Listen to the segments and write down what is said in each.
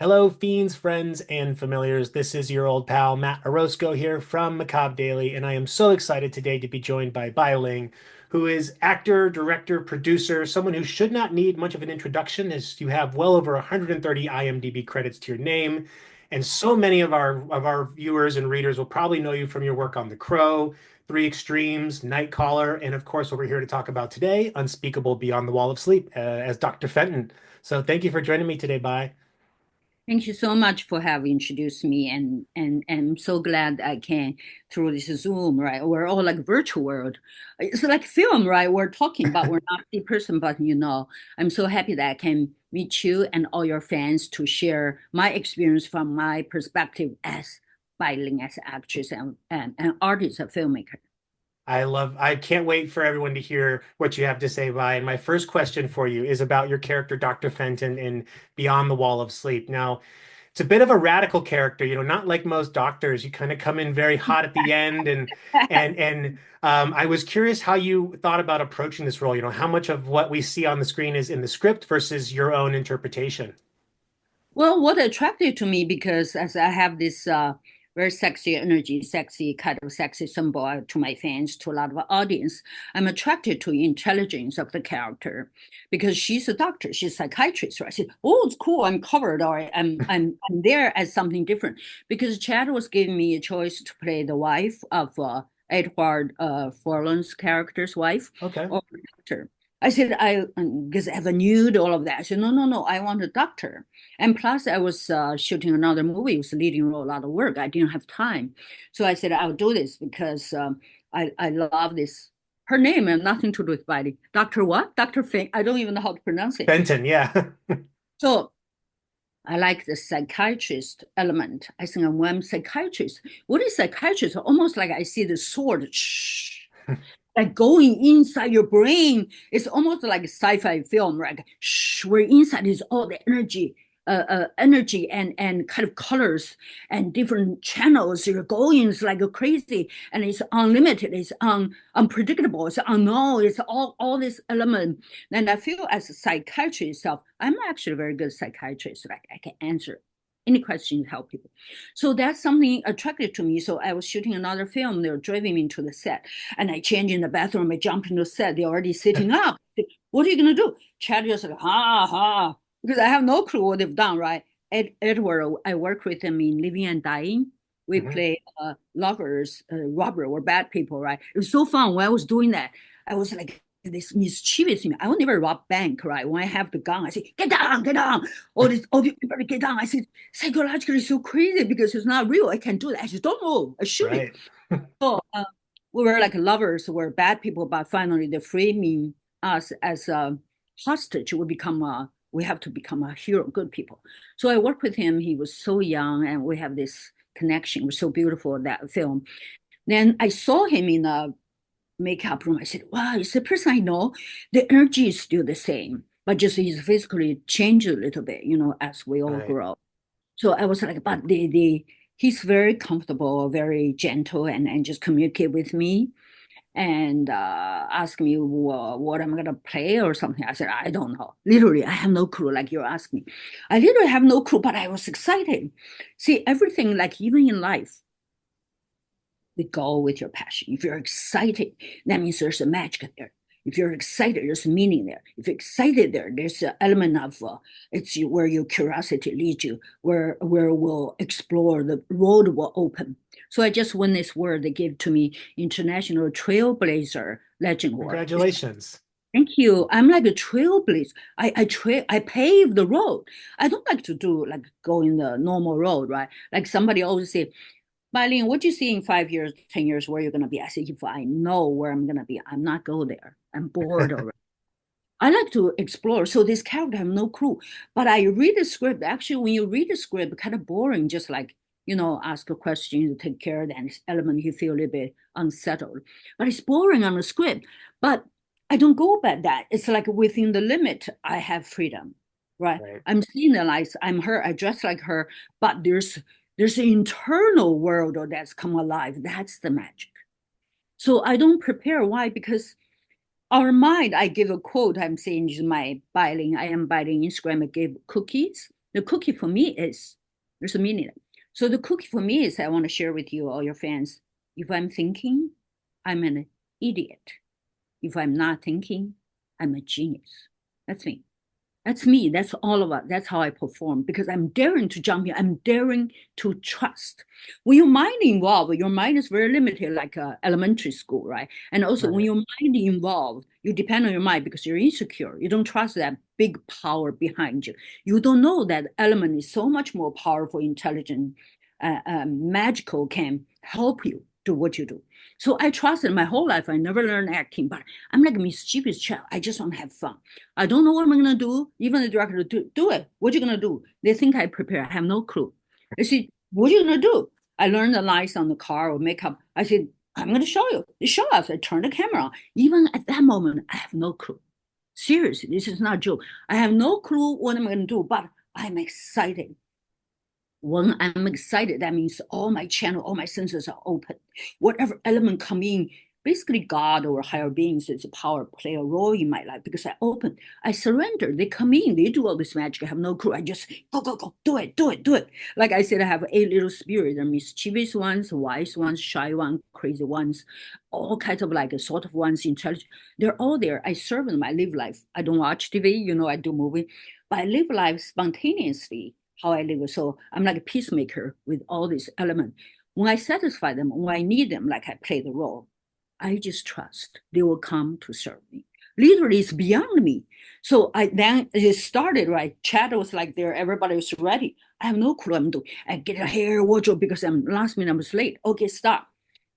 Hello, fiends, friends, and familiars. This is your old pal, Matt Orozco here from Macabre Daily, and I am so excited today to be joined by Bai Ling, who is actor, director, producer, someone who should not need much of an introduction as you have well over 130 IMDb credits to your name. And so many of our viewers and readers will probably know you from your work on The Crow, Three Extremes, Nightcaller, and of course, what we're here to talk about today, Unspeakable Beyond the Wall of Sleep, as Dr. Fenton. So thank you for joining me today, Bai. Thank you so much for having introduced me, and I'm so glad I can through this Zoom, right? We're all like virtual world. It's like film, right? We're talking, but we're not the person, but I'm so happy that I can meet you and all your fans to share my experience from my perspective as Bai Ling, as an actress and artist, a filmmaker. I can't wait for everyone to hear what you have to say, Vi. And my first question for you is about your character, Dr. Fenton, in Beyond the Wall of Sleep. Now, it's a bit of a radical character, not like most doctors. You kind of come in very hot at the end, and I was curious how you thought about approaching this role. How much of what we see on the screen is in the script versus your own interpretation. Well, what attracted to me because as I have this very sexy energy, sexy kind of sexy symbol to my fans, to a lot of audience, I'm attracted to intelligence of the character because she's a doctor, she's a psychiatrist. Right? I said, oh, it's cool, I'm covered, or I'm there as something different because Chad was giving me a choice to play the wife of Edward Furlong's character's wife Okay. or doctor. I said, because I have a nude, all of that. I said, no, no, no, I want a doctor. And plus, I was shooting another movie. It was leading role, a lot of work. I didn't have time. So I said, I'll do this because I love this. Her name has nothing to do with body. Dr. what? Dr. Fink. I don't even know how to pronounce it. Fenton, yeah. So I like the psychiatrist element. I think when I'm psychiatrist, what is psychiatrist? Almost like I see the sword. Like going inside your brain. It's almost like a sci-fi film, right? Shh, where inside is all the energy and kind of colors and different channels. You're going, it's like crazy, and it's unlimited. It's unpredictable. It's unknown. It's all this element. And I feel as a psychiatrist itself, I'm actually a very good psychiatrist. Like I can answer any questions, help people. So that's something attracted to me. So I was shooting another film. They were driving me to the set, and I changed in the bathroom. I jumped into the set. They're already sitting up. What are you gonna do? Chad just like ha ha, because I have no clue what they've done. Right? Edward, I work with him in Living and Dying. We Mhm. play lovers, robber, or bad people. Right? It was so fun. When I was doing that, I was like this mischievous thing. I will never rob bank, right? When I have the gun, I say, get down, get down. All these people get down. I said, psychologically so crazy because it's not real. I can do that. I just don't move. I shoot it. Right. So we were like lovers, we're bad people, but finally they free me us as a hostage. We have to become a hero, good people. So I worked with him. He was so young, and we have this connection. It was so beautiful that film. Then I saw him in a makeup room. I said, wow, it's the person I know. The energy is still the same, but just he's physically changed a little bit, as we all Right. grow. So I was like, but the he's very comfortable, very gentle, and just communicate with me and ask me what I'm gonna play or something. I said, I don't know. Literally, I have no clue. Like you asked me, I literally have no clue, but I was excited. See, everything, like even in life, we go with your passion. If you're excited, that means there's a magic there. If you're excited, there's a meaning there. If you're excited there's an element of where your curiosity leads you, where we'll explore, the road will open. So I just won this award they gave to me, International Trailblazer Legend Award. Congratulations. Thank you. I'm like a trailblazer. I pave the road. I don't like to do like go in the normal road, right? Like somebody always say, Bai Ling, what do you see in 5 years, 10 years, where you're going to be? I say, if I know where I'm going to be, I'm not go there. I'm bored already. I like to explore. So this character, I have no clue. But I read the script. Actually, when you read the script, kind of boring, just like, ask a question, you take care of that element, you feel a little bit unsettled. But it's boring on the script. But I don't go by that. It's like within the limit, I have freedom, right? Right. I'm seeing the lights, I'm her, I dress like her, but there's an internal world that's come alive. That's the magic. So I don't prepare. Why? Because our mind, I give a quote, I'm saying is my Bai Ling, I am Bai Ling Instagram, I give cookies. The cookie for me is there's a meaning. So the cookie for me is I want to share with you, all your fans. If I'm thinking, I'm an idiot. If I'm not thinking, I'm a genius. That's me. That's me. That's all of us. That's how I perform because I'm daring to jump in. I'm daring to trust. When your mind involved, your mind is very limited, like elementary school, right? And also when Right. your mind involved, you depend on your mind because you're insecure. You don't trust that big power behind you. You don't know that element is so much more powerful, intelligent, magical, can help you do what you do. So I trusted my whole life. I never learned acting, but I'm like a mischievous child. I just want to have fun. I don't know what I'm going to do. Even the director, do it. What are you going to do? They think I prepare. I have no clue. They say, what are you going to do? I learned the lines on the car or makeup. I said, I'm going to show you. They show us. I turn the camera on. Even at that moment, I have no clue. Seriously, this is not a joke. I have no clue what I'm going to do, but I'm excited. When I'm excited, that means all my channel, all my senses are open. Whatever element come in, basically God or higher beings, it's a power play a role in my life because I open, I surrender. They come in, they do all this magic. I have no clue. I just go, do it, do it, do it. Like I said, I have 8 little spirits. There are mischievous ones, wise ones, shy ones, crazy ones, all kinds of like sort of ones, intelligent. They're all there. I serve them. I live life. I don't watch TV, I do movie, but I live life spontaneously how I live. So I'm like a peacemaker with all these elements. When I satisfy them, when I need them, like I play the role, I just trust they will come to serve me. Literally, it's beyond me. So I then it started, right? Chad was like there, everybody was ready. I have no clue what I'm doing. I get a hair wardrobe because I'm last minute I was late. Okay, stop.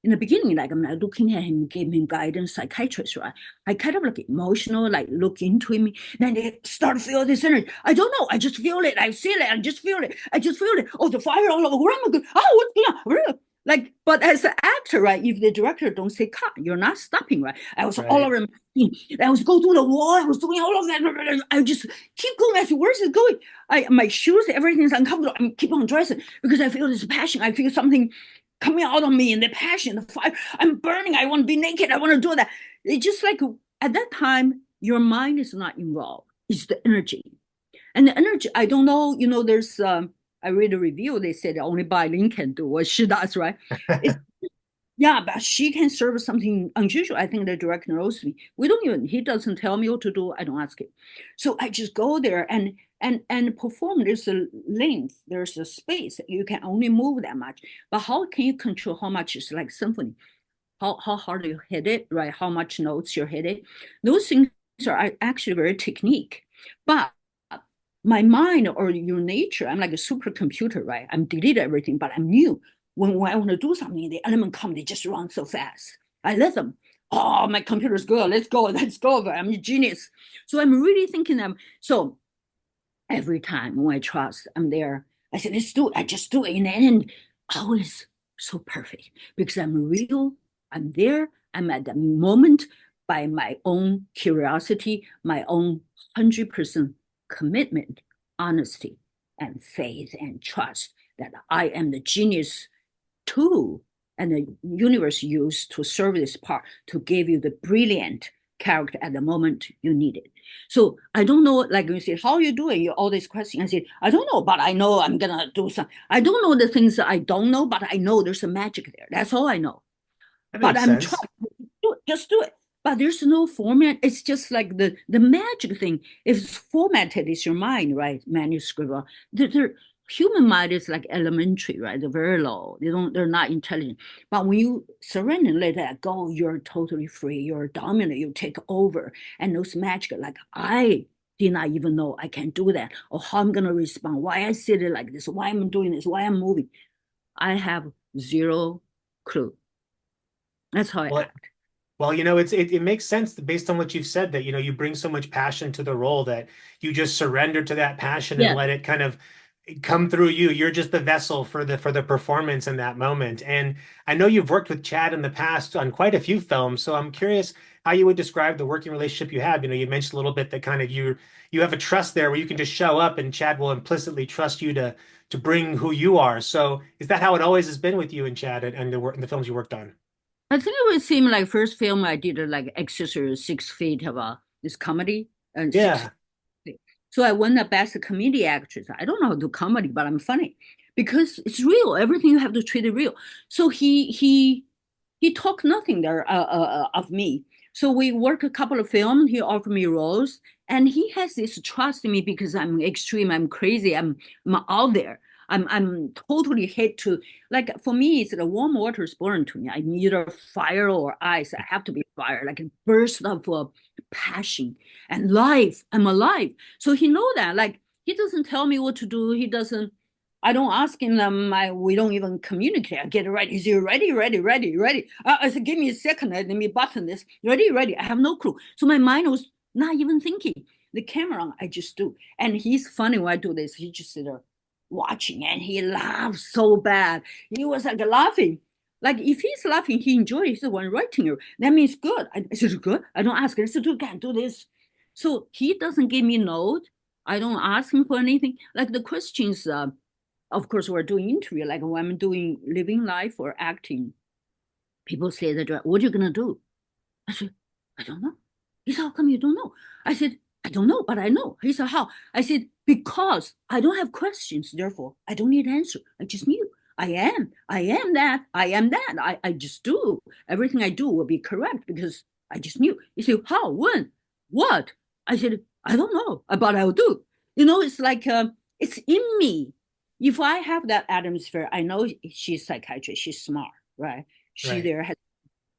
In the beginning, like I'm like looking at him, gave him guidance, psychiatrist, right? I kind of like emotional, like look into him. Then they start to feel this energy. I don't know. I just feel it. I feel it. I just feel it. I just feel it. Oh, the fire all over. Oh my God. Oh, what's going on? Really? Like, but as an actor, right? If the director don't say cut, you're not stopping, right? I was all Right. over him. I was going through the wall. I was doing all of that. I just keep going. I said, where's it going? My shoes, everything's uncomfortable. I keep on dressing because I feel this passion. I feel something coming out of me and the passion, the fire. I'm burning. I want to be naked. I want to do that. It's just like at that time, your mind is not involved. It's the energy. And the energy, I don't know, there's, I read a review. They said only Bai Ling can do what she does, right? It's, yeah, but she can serve something unusual. I think the director knows me. We don't even, he doesn't tell me what to do. I don't ask him. So I just go there and perform. There's a length, there's a space. You can only move that much. But how can you control how much is like symphony? How hard you hit it, right? How much notes you hit it? Those things are actually very technique. But my mind or your nature, I'm like a supercomputer, right? I'm delete everything, but I'm new. When I want to do something, the element come, they just run so fast. I let them. Oh, my computer's good. Let's go. Let's go. I'm a genius. So I'm really thinking them. So every time when I trust, I'm there. I said, let's do it. I just do it. In the end, always so perfect because I'm real. I'm there. I'm at the moment by my own curiosity, my own 100% commitment, honesty, and faith and trust that I am the genius tool and the universe used to serve this part to give you the brilliant character at the moment you need it. So I don't know, like you said, how are you doing? You all these questions. I said, I don't know, but I know I'm gonna do something. I don't know the things that I don't know, but I know there's a magic there. That's all I know. That But makes I'm sense. trying to do it, just do it. But there's no format. It's just like the magic thing. If it's formatted, it's your mind, right? Manuscript. Human mind is like elementary, right? They're very low. They're not intelligent. But when you surrender and let that go, you're totally free. You're dominant. You take over. And those magic, like I did not even know I can do that or how I'm gonna respond, why I sit it like this, why I'm doing this, why I'm moving. I have zero clue. That's how I Well, act. Well, it makes sense based on what you've said that, you bring so much passion to the role that you just surrender to that passion and Yeah. let it kind of come through you. You're just the vessel for the performance in that moment. And I know you've worked with Chad in the past on quite a few films, so I'm curious how you would describe the working relationship you have. You mentioned a little bit that kind of you have a trust there where you can just show up and Chad will implicitly trust you to bring who you are. So is that how it always has been with you and Chad and the work in the films you worked on? I think it would seem like first film I did like Exorcist 6 feet of this comedy and six Yeah. feet. So I won the best comedy actress. I don't know how to do comedy, but I'm funny because it's real. Everything you have to treat it real. So he talked nothing there of me. So we worked a couple of films. He offered me roles, and he has this trust in me because I'm extreme. I'm crazy. I'm out there. I'm totally hate to like for me. It's the warm water is born to me. I'm either fire or ice. I have to be fire, like a burst of passion and life. I'm alive. So he know that. Like he doesn't tell me what to do. He doesn't. I don't ask him. We don't even communicate. I get ready. Is he ready? Ready? Ready? Ready? I said, give me a second. Let me button this. Ready? Ready? I have no clue. So my mind was not even thinking. The camera on, I just do. And he's funny when I do this. He just sit there watching and he laughs so bad. He was like laughing. Like if he's laughing, he enjoys. He's the one writing it. That means good. I said, good. I don't ask. I said, do again, do this. So he doesn't give me note. I don't ask him for anything. Like the questions, of course, we're doing interview. Like when I'm doing living life or acting, people say that, what are you gonna do? I said, I don't know. He said, how come you don't know? I said, I don't know, but I know. He said, how? I said, because I don't have questions, therefore I don't need answer. I just knew. I am that, I am that. I just do. Everything I do will be correct because I just knew. He said, how, when, what? I said, I don't know, but I'll do. It's like, it's in me. If I have that atmosphere, I know she's a psychiatrist, she's smart, right? She Right. there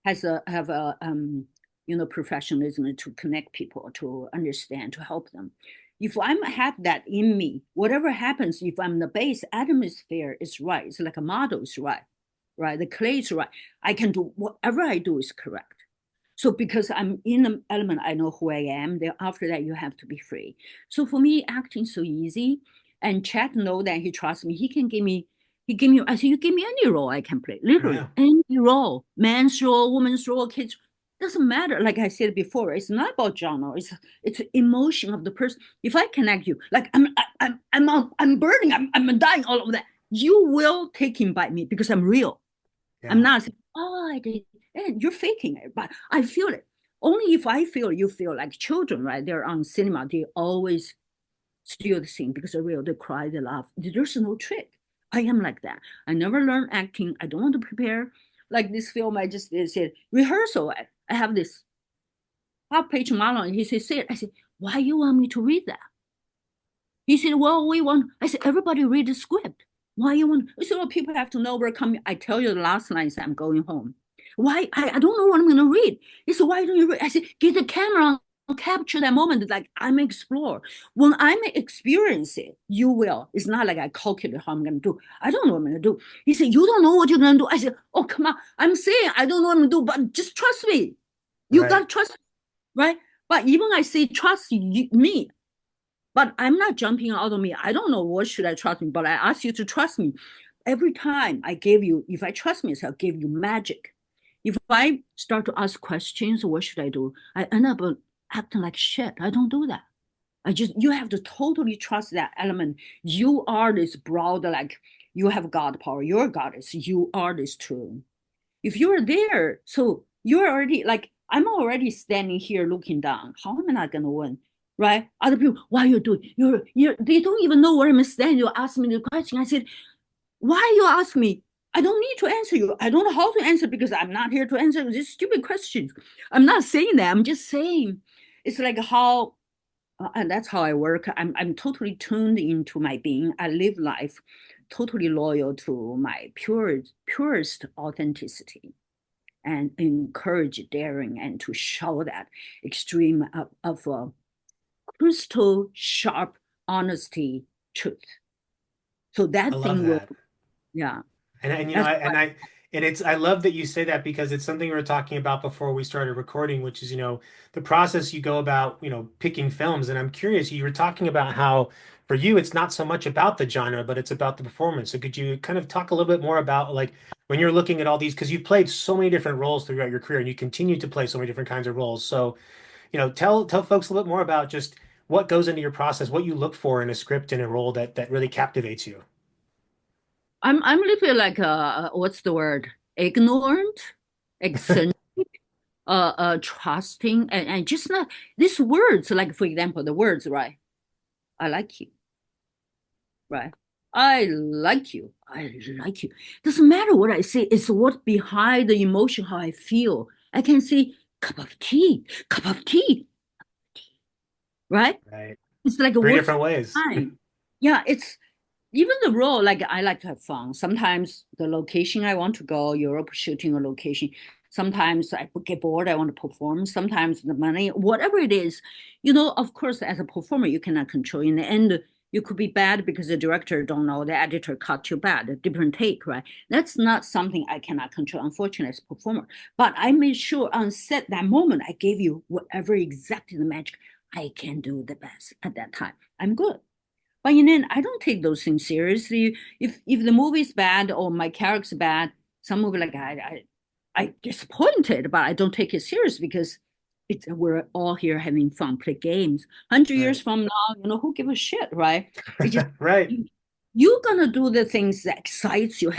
have a professionalism to connect people, to understand, to help them. If I'm have that in me, whatever happens, if I'm the base atmosphere is right, it's like a model is right, right? The clay is right. I can do whatever I do is correct. So because I'm in the element, I know who I am. Then after that, you have to be free. So for me, acting so easy. And Chad know that he trusts me. He give me, I said, you give me any role I can play, literally Yeah. any role, man's role, woman's role, kids, doesn't matter. Like I said before, it's not about genre. It's emotion of the person. If I connect you, like I'm burning, I'm dying, all of that. You will take him by me because I'm real. I'm Yeah. not saying, oh, I did. You're faking it, but I feel it. Only if I feel you feel like children, right? They're on cinema, they always still the same because they're real. They cry, they laugh. There's no trick. I am like that. I never learned acting. I don't want to prepare. Like this film, I just said rehearsal. I have this half-page monologue. He said, say it. I said, why you want me to read that? He said, well, we want. I said, everybody read the script. Why you want? I said, well, people have to know we're coming. I tell you the last line is I'm going home. Why? I don't know what I'm going to read. He said, why don't you read? I said, get the camera on, capture that moment. Like I'm explore. When I'm experience it, you will. It's not like I calculate how I'm going to do. I don't know what I'm going to do. He said, you don't know what you're going to do. I said, oh, come on. I'm saying I don't know what I'm going to do, but just trust me. You got Right. to trust me, right? But even I say trust me, but I'm not jumping out of me. I don't know what should I trust me, but I ask you to trust me. Every time I give you, if I trust myself, I'll give you magic. If I start to ask questions, what should I do? I end up acting like shit. I don't do that. You have to totally trust that element. You are this broad, like you have God power. You're goddess. You are this true. If you're there, so you're already like, I'm already standing here looking down. How am I not gonna win? Right? Other people, what are you doing? They don't even know where I'm standing. You ask me the question. I said, why you ask me? I don't need to answer you. I don't know how to answer because I'm not here to answer these stupid questions. I'm not saying that. I'm just saying it's like how, and that's how I work. I'm totally tuned into my being. I live life totally loyal to my purest authenticity and encourage daring and to show that extreme of crystal sharp honesty truth. So I that love thing will, that. yeah, And that's I love that you say that because it's something we were talking about before we started recording, which is, the process you go about, picking films. And I'm curious, you were talking about how for you it's not so much about the genre, but it's about the performance. So could you kind of talk a little bit more about like when you're looking at all these, because you've played so many different roles throughout your career and you continue to play so many different kinds of roles. So, tell folks a little bit more about just what goes into your process, what you look for in a script and a role that really captivates you. I'm a little bit like what's the word? Ignorant, eccentric, trusting, and just not these words. Like for example, the words, right? I like you, right? I like you. I like you. Doesn't matter what I say. It's what behind the emotion, how I feel. I can say cup of tea, right? Right. It's like Three what's different ways. behind. Yeah, it's even the role. Like I like to have fun. Sometimes the location I want to go, Europe shooting a location. Sometimes I get bored. I want to perform. Sometimes the money, whatever it is, of course, as a performer, you cannot control. In the end, you could be bad because the director don't know, the editor cut you bad, a different take, right? That's not something I cannot control, unfortunately, as a performer. But I made sure on set that moment, I gave you whatever exactly the magic I can do the best at that time. I'm good. But I don't take those things seriously. If the movie's bad or my character's bad, some movie like I disappointed, but I don't take it serious because we're all here having fun, play games. 100 years Right. from now, who give a shit, right? It's just Right. you're gonna do the things that excites you.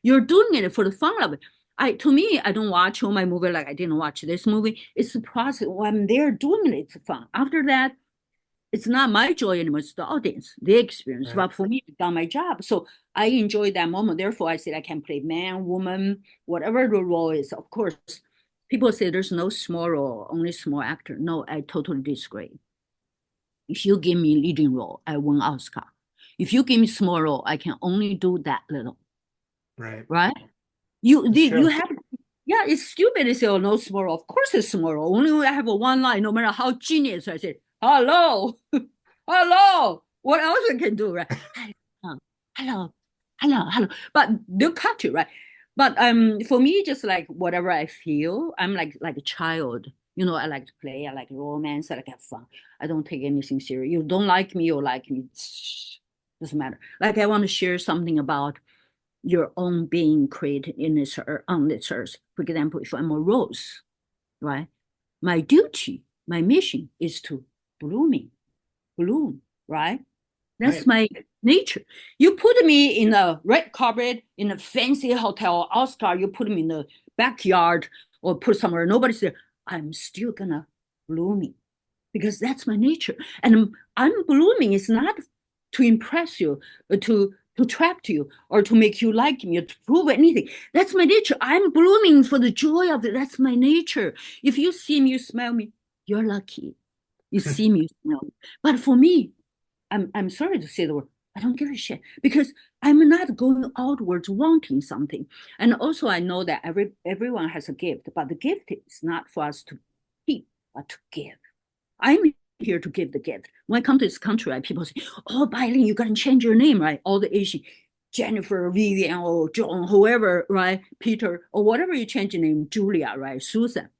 You're doing it for the fun of it. To me, I don't watch all my movie like I didn't watch this movie. It's the process. When I'm there doing it, it's fun. After that, it's not my joy anymore, it's the audience, the experience. Right. But for me, I've done my job. So I enjoy that moment. Therefore, I said I can play man, woman, whatever the role is. Of course, people say there's no small role, only small actor. No, I totally disagree. If you give me leading role, I win Oscar. If you give me small role, I can only do that little, Right. right? You That's you true. have yeah, it's stupid to say, oh, no small role. Of course it's small role. Only I have a one line, no matter how genius I say, hello, hello. What else I can do, right? Hello, hello, hello. But they'll cut you, right? But for me, just like whatever I feel, I'm like a child. I like to play, I like romance, I like to have fun. I don't take anything serious. You don't like me or like me, doesn't matter. Like I want to share something about your own being created in this earth, on this earth. For example, if I'm a rose, right? My duty, my mission is to blooming, bloom, right? That's Right. my nature. You put me in a red carpet in a fancy hotel, Oscar, you put me in the backyard or put somewhere nobody's there. I'm still gonna blooming because that's my nature. And I'm blooming is not to impress you, to attract you, or to make you like me, or to prove anything. That's my nature. I'm blooming for the joy of it. That's my nature. If you see me, you smell me, you're lucky. You see me, you smell me. But for me, I'm sorry to say the word. I don't give a shit because I'm not going outwards wanting something. And also, I know that everyone has a gift, but the gift is not for us to keep, but to give. I'm here to give the gift. When I come to this country, right, people say, oh, Bai Ling, you got to change your name, right? All the Asian, Jennifer, Vivian, or John, whoever, right? Peter, or whatever you change your name, Julia, right? Susan.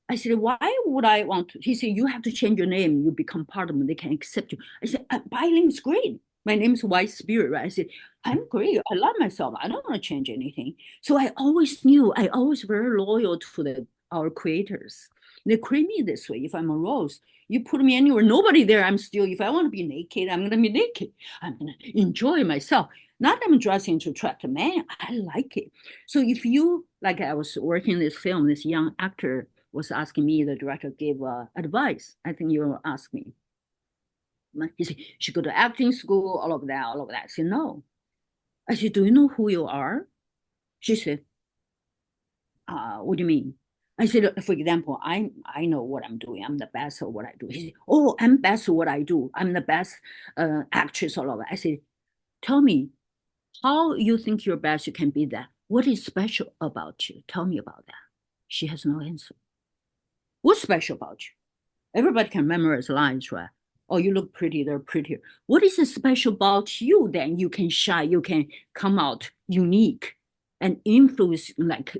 I said, why would I want to? He said, you have to change your name. You become part of them. They can accept you. I said, Bai Ling is great. My name is White Spirit, right? I said, I'm great. I love myself. I don't want to change anything. So I always knew, I always very loyal to our creators. They create me this way. If I'm a rose, you put me anywhere, nobody there, I'm still, if I want to be naked, I'm going to be naked. I'm going to enjoy myself. Not I'm dressing to attract a man. I like it. So if you, like I was working this film, this young actor was asking me, the director gave advice. I think you will ask me. He said, you should go to acting school, all of that, all of that. I said, no. I said, do you know who you are? She said, what do you mean? I said, for example, I know what I'm doing. I'm the best at what I do. He said, oh, I'm best at what I do. I'm the best actress, all of that. I said, tell me how you think you're best, you can be that. What is special about you? Tell me about that. She has no answer. What's special about you? Everybody can memorize lines, right? Oh, you look pretty, they're prettier. What is special about you then you can shine, you can come out unique and influence, like,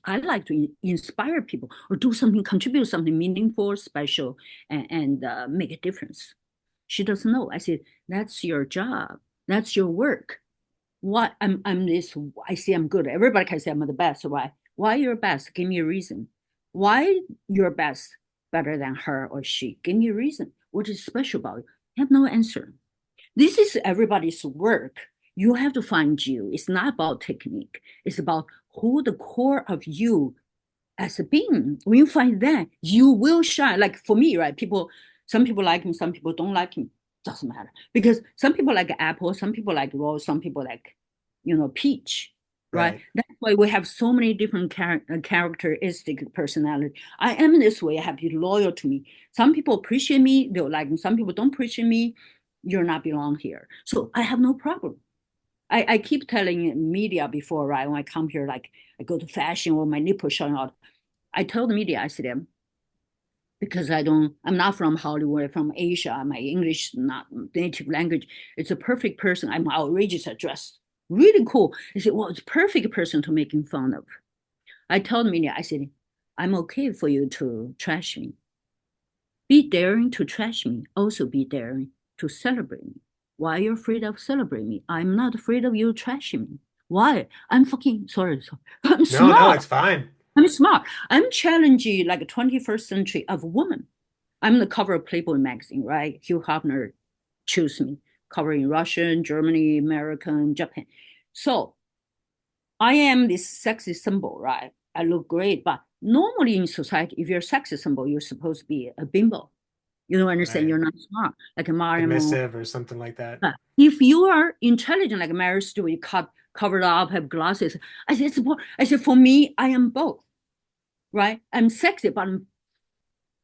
I like to inspire people or do something, contribute something meaningful, special, and make a difference. She doesn't know. I said, that's your job. That's your work. What I'm this, I say I'm good. Everybody can say I'm the best, right? Why you're best? Give me a reason. Why you're best better than her or she? Give me a reason. What is special about you? I have no answer. This is everybody's work. You have to find you. It's not about technique. It's about who the core of you as a being. When you find that, you will shine. Like for me, right? Some people like me, some people don't like me. Doesn't matter because some people like apple, some people like rose, some people like, peach, right? Right. That's why we have so many different characteristic personality. I am this way. I have to be loyal to me. Some people appreciate me. They'll like me. Some people don't appreciate me. You're not belong here. So I have no problem. I keep telling media before, right? When I come here, like I go to fashion or my nipple showing out. I tell the media, I said, because I'm not from Hollywood, I'm from Asia. My English is not native language. It's a perfect person. I'm outrageous at dress. Really cool. I said, well, it's a perfect person to making fun of. I told the media, I said, I'm okay for you to trash me. Be daring to trash me. Also be daring to celebrate me. Why are you afraid of celebrating me? I'm not afraid of you trashing me. Why? I'm fucking sorry. I'm No, no, smart. it's fine. I'm smart. I'm challenging like a 21st century of woman. I'm the cover of Playboy magazine, right? Hugh Hefner chose me, covering Russian, Germany, American, Japan. So I am this sexy symbol, right? I look great, but normally in society, if you're a sexy symbol, you're supposed to be a bimbo. You don't understand. Right. You're not smart, like a Mario. Submissive or something like that. If you are intelligent, like Mary Stewart, you covered up, have glasses. I said, for me, I am both, right? I'm sexy, but I'm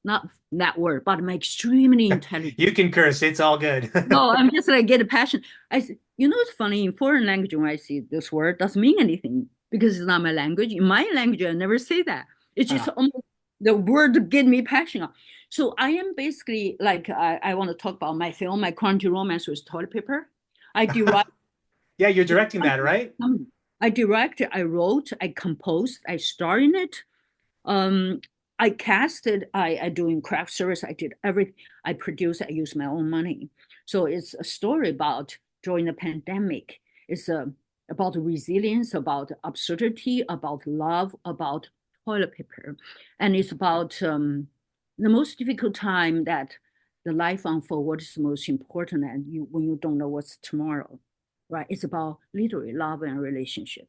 not that word, but I'm extremely intelligent. You can curse. It's all good. No, I'm just like get a passion. I said, it's funny in foreign language when I see this word doesn't mean anything because it's not my language. In my language, I never say that. It's just Ah. almost the word to get me passionate. So I am basically like I want to talk about my film, my quarantine romance with toilet paper. I direct. Yeah, you're directing that, right? I directed, I wrote, I composed, I starred in it. Um, I casted, I doing craft service, I did everything. I produced, I used my own money. So it's a story about during the pandemic. It's about resilience, about absurdity, about love, about toilet paper. And it's about the most difficult time that the life unfold, what is the most important and when you don't know what's tomorrow, right? It's about literally love and relationship.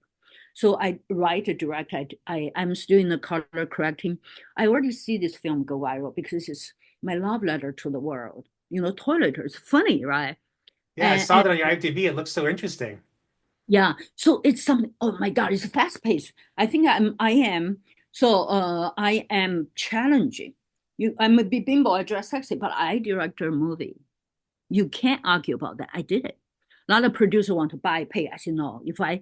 So I write, direct. I'm still in the color correcting. I already see this film go viral because it's my love letter to the world. Toilet is funny, right? Yeah, I saw And that on your IMDb. It looks so interesting. yeah, so it's something. Oh my God, it's fast paced. I think I am. So I am challenging. I'm a bimbo. I dress sexy, but I direct a movie. You can't argue about that. I did it. A lot of producer want to buy, pay. I said, no, if I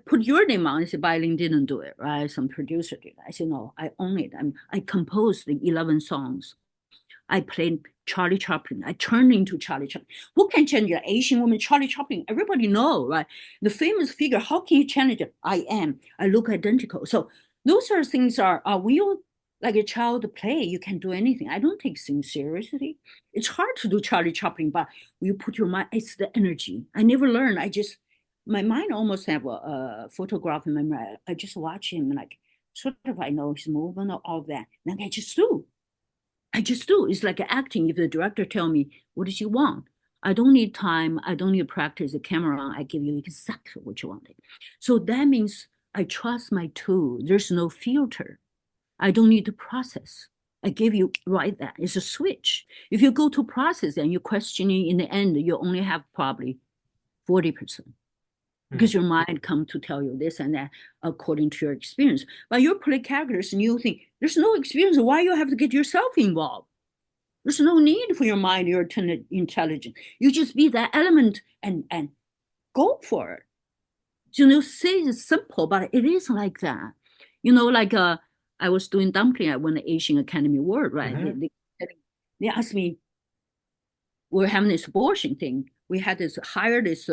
put your name on, I said, Bai Ling didn't do it, right? Some producer did. I said, no, I own it. I composed the 11 songs. I played Charlie Chaplin. I turned into Charlie Chaplin. Who can change an Asian woman? Charlie Chaplin. Everybody know, right? The famous figure. How can you change it? I am. I look identical. So those are things are real. Like a child play, you can do anything. I don't take things seriously. It's hard to do Charlie Chaplin, but you put your mind. It's the energy. I never learned. My mind almost have a photograph in memory. I just watch him like sort of I know his movement or all that. Then I just do. I just do. It's like acting. If the director tell me, what does you want? I don't need time. I don't need to practice the camera on. I give you exactly what you wanted. So that means I trust my tool. There's no filter. I don't need to process. I give you right that. It's a switch. If you go to process and you're questioning in the end, you only have probably 40%. Because your mind come to tell you this and that according to your experience. But you play characters and you think there's no experience. Why you have to get yourself involved? There's no need for your mind, your intelligence. You just be that element and go for it. Say it's simple, but it is like that. Like I was doing dumpling. I won the Asian Academy Award, right? Hmm. They asked me, we're having this abortion thing. We had hired this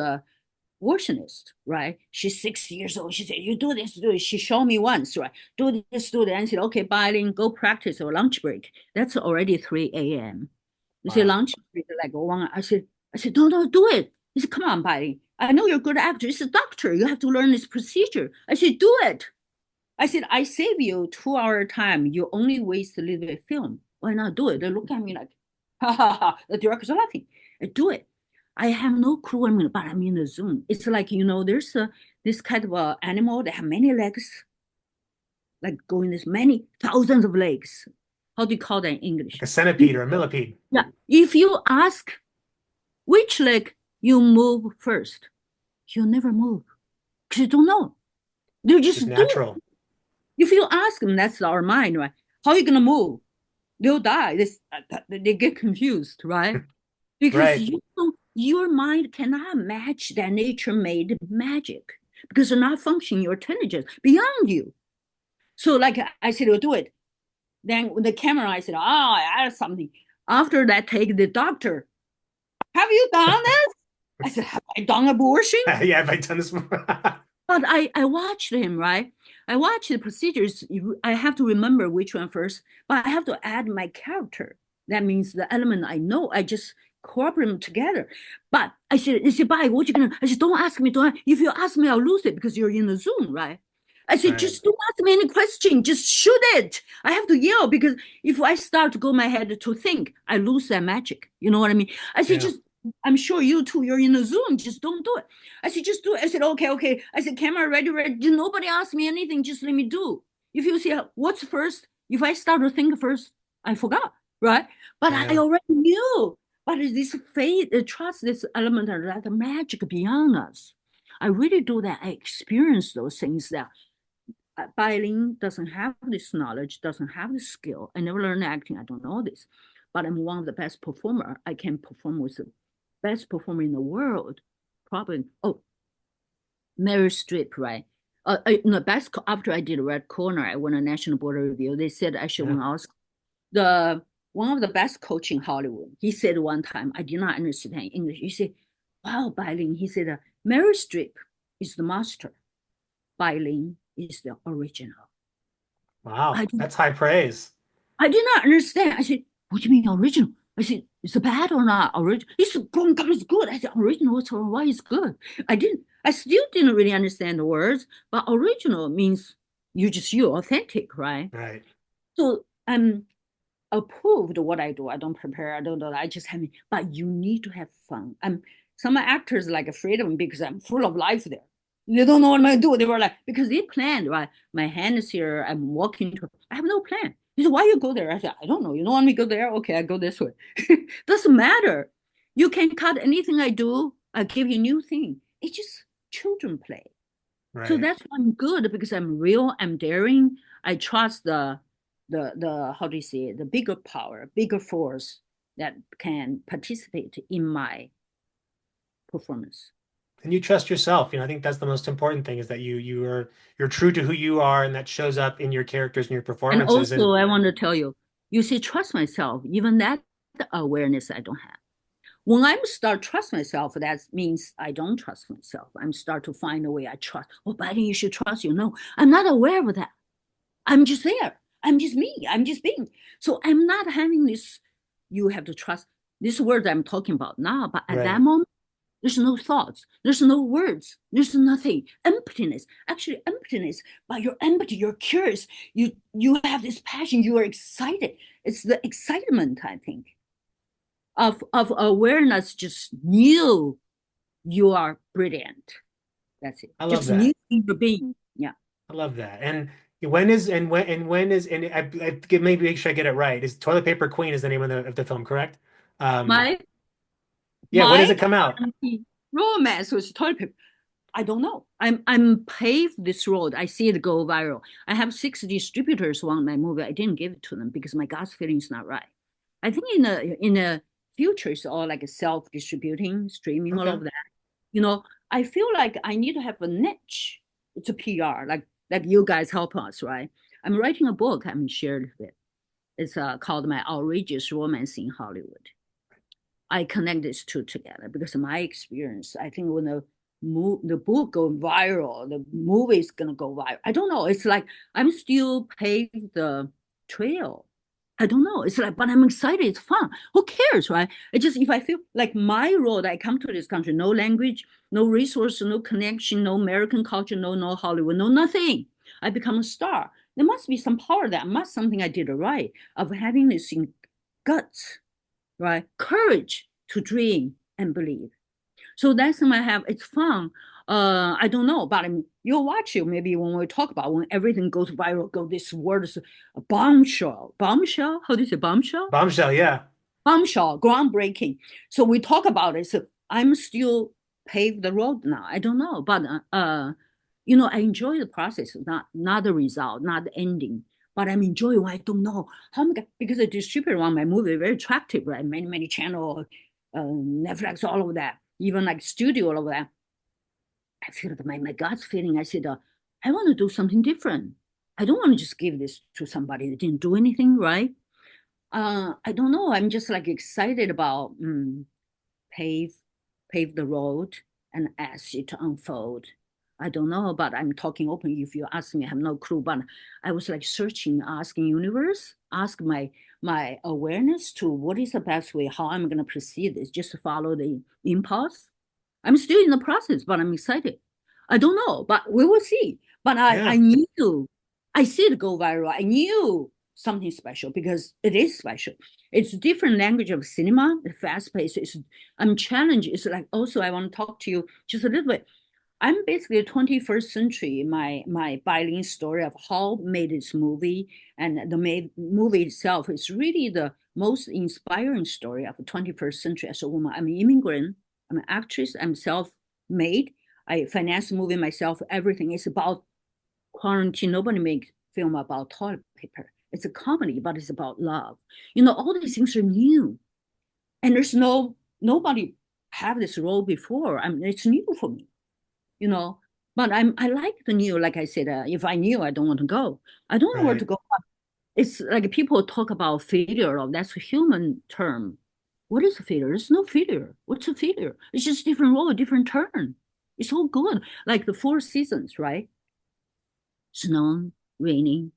abortionist, right? She's 60 years old. She said, you do this, do it. She showed me once, right? Do this, do that. And I said, okay, Bai Ling, go practice or lunch break. That's already 3 a.m. You say Wow. lunch break like one. I said, no, do it. He said, come on, Bai Ling. I know you're a good actor. It's a doctor. You have to learn this procedure. I said, do it. I said, I save you 2 hour time. You only waste a little bit of film. Why not do it? They look at me like, ha ha ha. The director's laughing. I do it. I have no clue what I'm but I'm in the zone. It's like, there's this kind of animal that have many legs, like going this many thousands of legs. how do you call that in English? Like a centipede or a millipede. Yeah. If you ask which leg you move first, you never move because you don't know. They It's just just do it. natural. If you ask them, that's our mind, right? How are you gonna move? They'll die. They get confused, right? Because Right. your mind cannot match that nature-made magic because they're not functioning your intelligence beyond you. So, like I said, we'll do it. Then with the camera, I said, "Oh, I added something." After that, take the doctor. Have you done this? I said, "Have I done abortion?" Yeah, have I done this before? But I watched him, right? I watched the procedures. I have to remember which one first, but I have to add my character. That means the element I know. I just cooperate them together. But I said, Bai, what you gonna? I said, don't ask me. Don't. If you ask me, I'll lose it because you're in the Zoom, right? I said, Right. just don't ask me any question. Just shoot it. I have to yell because if I start to go my head to think, I lose that magic. You know what I mean? I said, Yeah. just. I'm sure you too. You're in the Zoom. Just don't do it. I said, just do it. I said, okay, okay. I said, camera ready, ready. Nobody asked me anything. Just let me do. If you see what's first, if I start to think first, I forgot, right? But I Yeah. already knew. But this faith, trust, this element of that magic beyond us. I really do that. I experience those things that Bai Ling doesn't have this knowledge, doesn't have this skill. I never learned acting. I don't know this. But I'm one of the best performer. I can perform with the best performer in the world. Probably. Oh, Mary Streep, right? No, best after I did Red Corner, I won a National Board Review. They said I should Yeah. win Oscar. The one of the best coach in Hollywood. He said one time, I did not understand English. He said, "Wow, Bai Ling." He said, "Mary Streep is the master. Bai Ling is the original." Wow. I did, That's high praise. I did not understand. I said, "What do you mean original?" I said, "Is it bad or not original?" He said, "God, it's good." I said, "Original, so why is good?" I still didn't really understand the words, but original means you authentic, right? Right. So I'm approved what I do. I don't prepare. I don't know. I just have, but you need to have fun. Some actors like afraid of me because I'm full of life there. They don't know what I'm gonna do. They were like, because they planned, right? My hand is here. I'm walking to. I have no plan. He said, "Why you go there?" I said, "I don't know. You don't want me to go there? Okay, I go this way." Doesn't matter. You can cut anything I do. I give you a new thing. It's just children play. So Right. that's why I'm good because I'm real. I'm daring. I trust the how do you say it, the bigger power, bigger force that can participate in my performance. And you trust yourself. I think that's the most important thing is that you're true to who you are, and that shows up in your characters and your And performances. And also, I want to tell you, you see, trust myself. Even that awareness I don't have. When I start trust myself, that means I don't trust myself. I'm start to find a way I trust. Oh, Biden, you should trust you. No, I'm not aware of that. I'm just there. I'm just me. I'm just being. So I'm not having this. You have to trust this word I'm talking about now. But at that right. moment, there's no thoughts. There's no words. There's nothing. Emptiness. Actually, emptiness. But you're empty. You're curious. You have this passion. You are excited. It's the excitement, I think, of awareness. Just knew you are brilliant. That's it. I love Just knew that. you were being. Yeah. I love that. And when is and maybe make sure I get it right. Is Toilet Paper Queen is the name of the film, correct? Um, My yeah, when does my it come out? romance with toilet paper. I don't know. I'm paved this road. I see it go viral. I have 6 distributors want my movie. I didn't give it to them because my gut feeling is not right. I think in the future it's all like a self-distributing, streaming, all Okay. of that. You know, I feel like I need to have a niche. It's a PR, like you guys help us, right? I'm writing a book. I'm shared with. It's called My Outrageous Romance in Hollywood. I connect these two together because of my experience. I think when the book go viral, the movie is gonna go viral. I don't know. It's like I'm still paving the trail. I don't know. It's like, but I'm excited. It's fun. Who cares, right? It just if I feel like my road, I come to this country, no language, no resource, no connection, no American culture, no Hollywood, no nothing. I become a star. There must be some power that must something I did right of having this in guts, right? Courage to dream and believe. So that's what I have. It's fun. I don't know, but you'll watch it maybe when we talk about when everything goes viral, go this word is a bombshell. Bombshell? How do you say bombshell? Bombshell, yeah. Bombshell, groundbreaking. So we talk about it. So I'm still pave the road now. I don't know, but I enjoy the process, not the result, not the ending. But I'm enjoying. I don't know how am I because the distributor want my movie very attractive, right? Many channel, Netflix, all of that, even like studio, all of that. I feel that my gut's feeling. I said, I want to do something different. I don't want to just give this to somebody that didn't do anything, right? I don't know. I'm just like excited about pave pave the road and ask it to unfold. I don't know, but I'm talking open. If you ask me, I have no clue. But I was like searching, asking universe, ask my awareness to what is the best way, how I'm gonna proceed this, just to follow the impulse. I'm still in the process, but I'm excited. I don't know, but we will see. But I Yeah. knew, I see it go viral. I knew something special because it is special. It's a different language of cinema, fast paced. I'm challenged. It's like also I want to talk to you just a little bit. I'm basically 21st century. My Bai Ling story of how made this movie and the movie itself is really the most inspiring story of the 21st century. As a woman, I'm an immigrant. I'm an actress. I'm self-made. I finance the movie myself. Everything is about quarantine. Nobody makes film about toilet paper. It's a comedy, but it's about love. All these things are new, and there's nobody have this role before. I mean, it's new for me you know. But I like the new. Like I said, if I knew, I don't want to go. I don't know where to Right. go. It's like people talk about failure. Or that's a human term. What is a failure? There's no failure. What's a failure? It's just different role, different turn. It's all good. Like the four seasons, right? Snow, raining,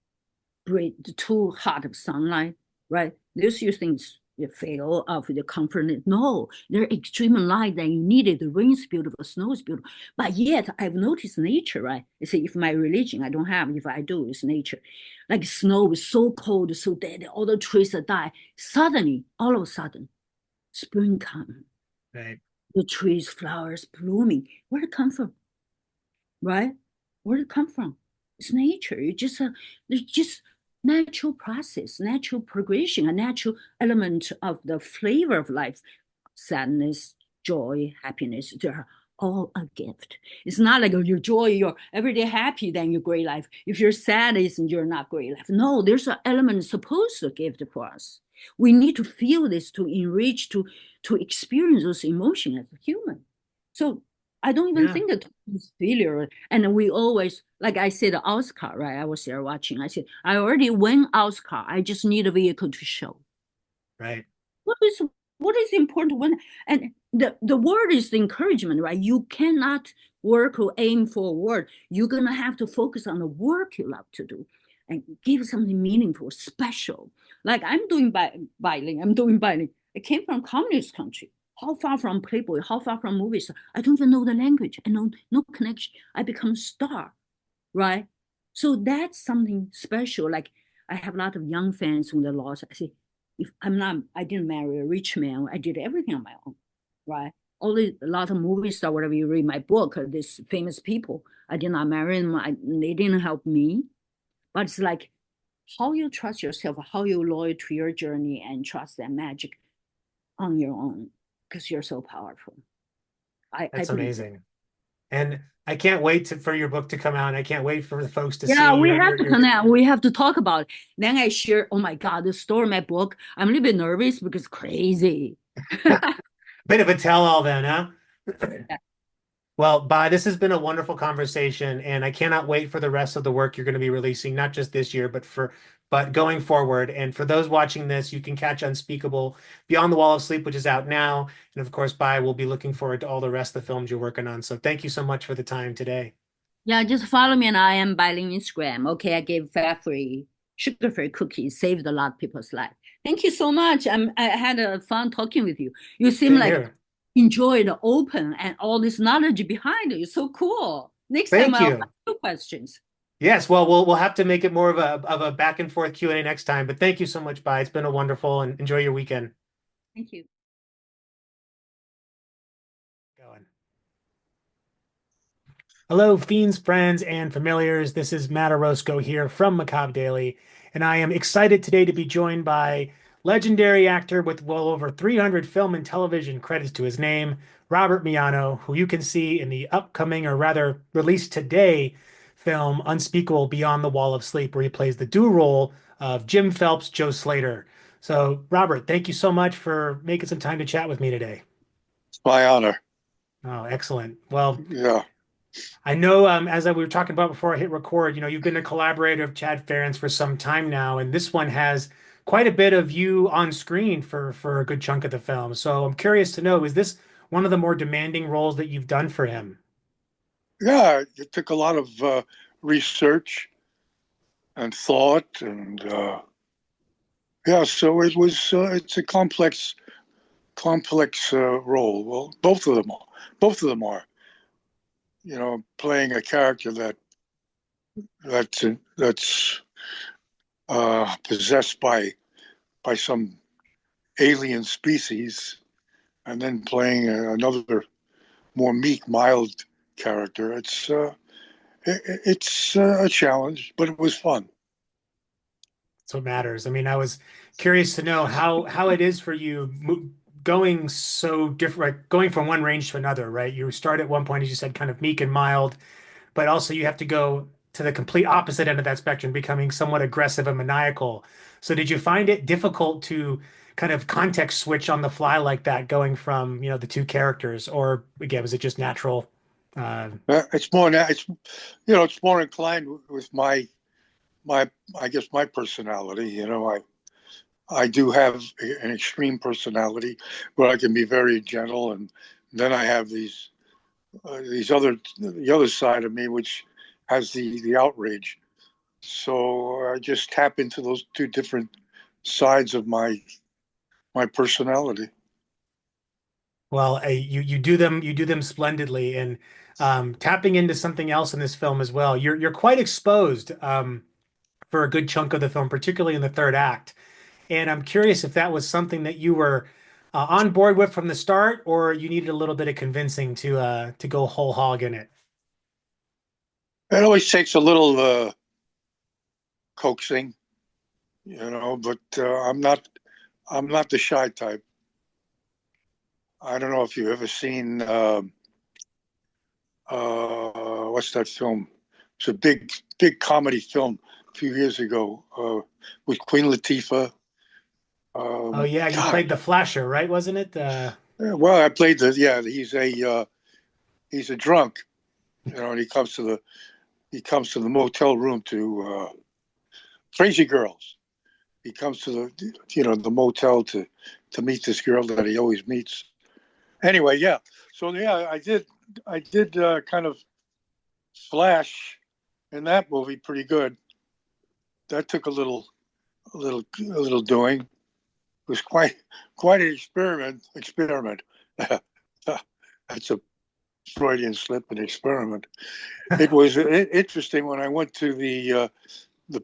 too hot of sunlight, right? Those you things you fail of the comfort. No, they're extreme light that you needed. The rain is beautiful, snow is beautiful. But yet I've noticed nature, right? I say if my religion I don't have, if I do, it's nature. Like snow is so cold, so dead, all the trees are die. Suddenly, all of a sudden, spring comes. Right. The trees, flowers blooming. Where did it come from? Right? Where did it come from? It's nature. There's just natural process, natural progression, a natural element of the flavor of life. Sadness, joy, happiness, they're all a gift. It's not like your joy, you're everyday happy, then you're great life. If you're sad, you're not great life. No, there's an element supposed to give for us. We need to feel this to enrich, to experience those emotions as a human. So I don't even Yeah. think that it's failure. And we always, like I said, Oscar, right? I was there watching. I said, I already won Oscar. I just need a vehicle to show. Right. What is what is important when and the word is the encouragement, right? You cannot work or aim for a word. You're gonna have to focus on the work you love to do and give something meaningful, special. Like I'm doing Bai Ling. I'm doing Bai Ling. It came from communist country. How far from Playboy? How far from movies? I don't even know the language. I know no connection. I become a star, right? So that's something special. Like I have a lot of young fans when they lost. I say, if I didn't marry a rich man. I did everything on my own, right? Only a lot of movie star, whatever you read my book, these famous people, I did not marry them. They didn't help me. But it's like how you trust yourself, how you loyal to your journey and trust that magic on your own because you're so powerful. I That's believe that. amazing. And I can't wait for your book to come out. And I can't wait for the folks to Yeah, see we your have your to your connect. We have to talk about it. Then I share, oh my God, the story, my book. I'm a little bit nervous because crazy. bit of a tell-all then, huh? Yeah. Well, Bai, this has been a wonderful conversation, and I cannot wait for the rest of the work you're going to be releasing, not just this year, but going forward. And for those watching this, you can catch Unspeakable, Beyond the Wall of Sleep, which is out now. And of course, Bai will be looking forward to all the rest of the films you're working on. So thank you so much for the time today. Yeah, just follow me and I am Biling Instagram. Okay, I gave fat-free, sugar-free cookies, saved a lot of people's life. Thank you so much. I had a fun talking with you. You seem Same like here. enjoy the open and all this knowledge behind it. It's so cool. Next time Thank I'll you. ask you questions. Yes, well, we'll have to make it more of a back and forth Q&A next time. But thank you so much, Bai. It's been a wonderful and enjoy your weekend. Thank you. Going. Hello, fiends, friends, and familiars. This is Matt Orozco here from Macabre Daily, and I am excited today to be joined by legendary actor with well over 300 film and television credits to his name, Robert Miano, who you can see in the upcoming, or rather released today, film Unspeakable Beyond the Wall of Sleep, where he plays the dual role of Jim Phelps, Joe Slater. So, Robert, thank you so much for making some time to chat with me today. It's my honor. Oh, excellent. Well, Yeah. I know, as we were talking about before I hit record, you've been a collaborator of Chad Ferrin's for some time now, and this one has quite a bit of you on screen for a good chunk of the film. So I'm curious to know, is this one of the more demanding roles that you've done for him? Yeah. It took a lot of research and thought. And yeah, so it's a complex role. Well, both of them are, playing a character that's possessed by some alien species, and then playing another more meek, mild character. It's a challenge, but it was fun. That's what matters. I mean, I was curious to know how it is for you going so different, like, going from one range to another, right? You start at one point, as you said, kind of meek and mild, but also you have to go to the complete opposite end of that spectrum, becoming somewhat aggressive and maniacal. So did you find it difficult to kind of context switch on the fly like that, going from, the two characters, or again, was it just natural? Uh, It's more inclined with my I guess my personality. I do have an extreme personality, but I can be very gentle, and then I have these the other side of me, which has the outrage. So I just tap into those two different sides of my personality. well, you do them splendidly, and tapping into something else in this film as well. You're quite exposed for a good chunk of the film, particularly in the third act. And I'm curious if that was something that you were on board with from the start, or you needed a little bit of convincing to go whole hog in it. It always takes a little coaxing, but I'm not the shy type. I don't know if you've ever seen what's that film? It's a big comedy film a few years ago with Queen Latifah. Oh yeah, you God, played the Flasher, right? Wasn't it? well, I played the yeah. He's a drunk, and he comes to the motel room to Crazy Girls. He comes to the motel to meet this girl that he always meets. Anyway, yeah. So yeah, I did kind of flash in that movie pretty good. That took a little doing. It was quite an experiment. That's a Freudian slip, an experiment. It was interesting when I went to the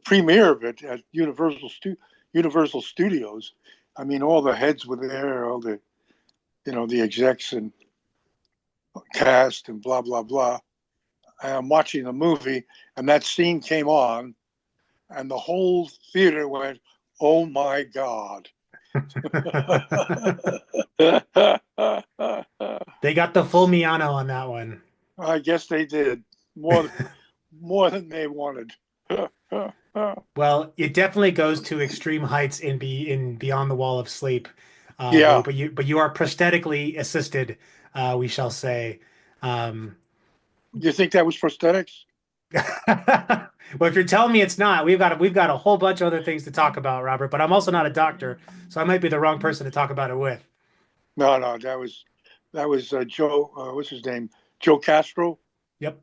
premiere of it at Universal Studios. I mean, all the heads were there, all the execs and cast and blah blah blah. And I'm watching the movie, and that scene came on, and the whole theater went, "Oh my god!" They got the full Miano on that one. I guess they did more than they wanted. Well, it definitely goes to extreme heights in Beyond the Wall of Sleep. Yeah, But you are prosthetically assisted, we shall say. Um, you think that was prosthetics? well, if you're telling me it's not, we've got a whole bunch of other things to talk about, Robert. But I'm also not a doctor, so I might be the wrong person to talk about it with. No, no, that was Joe. What's his name? Joe Castro. Yep.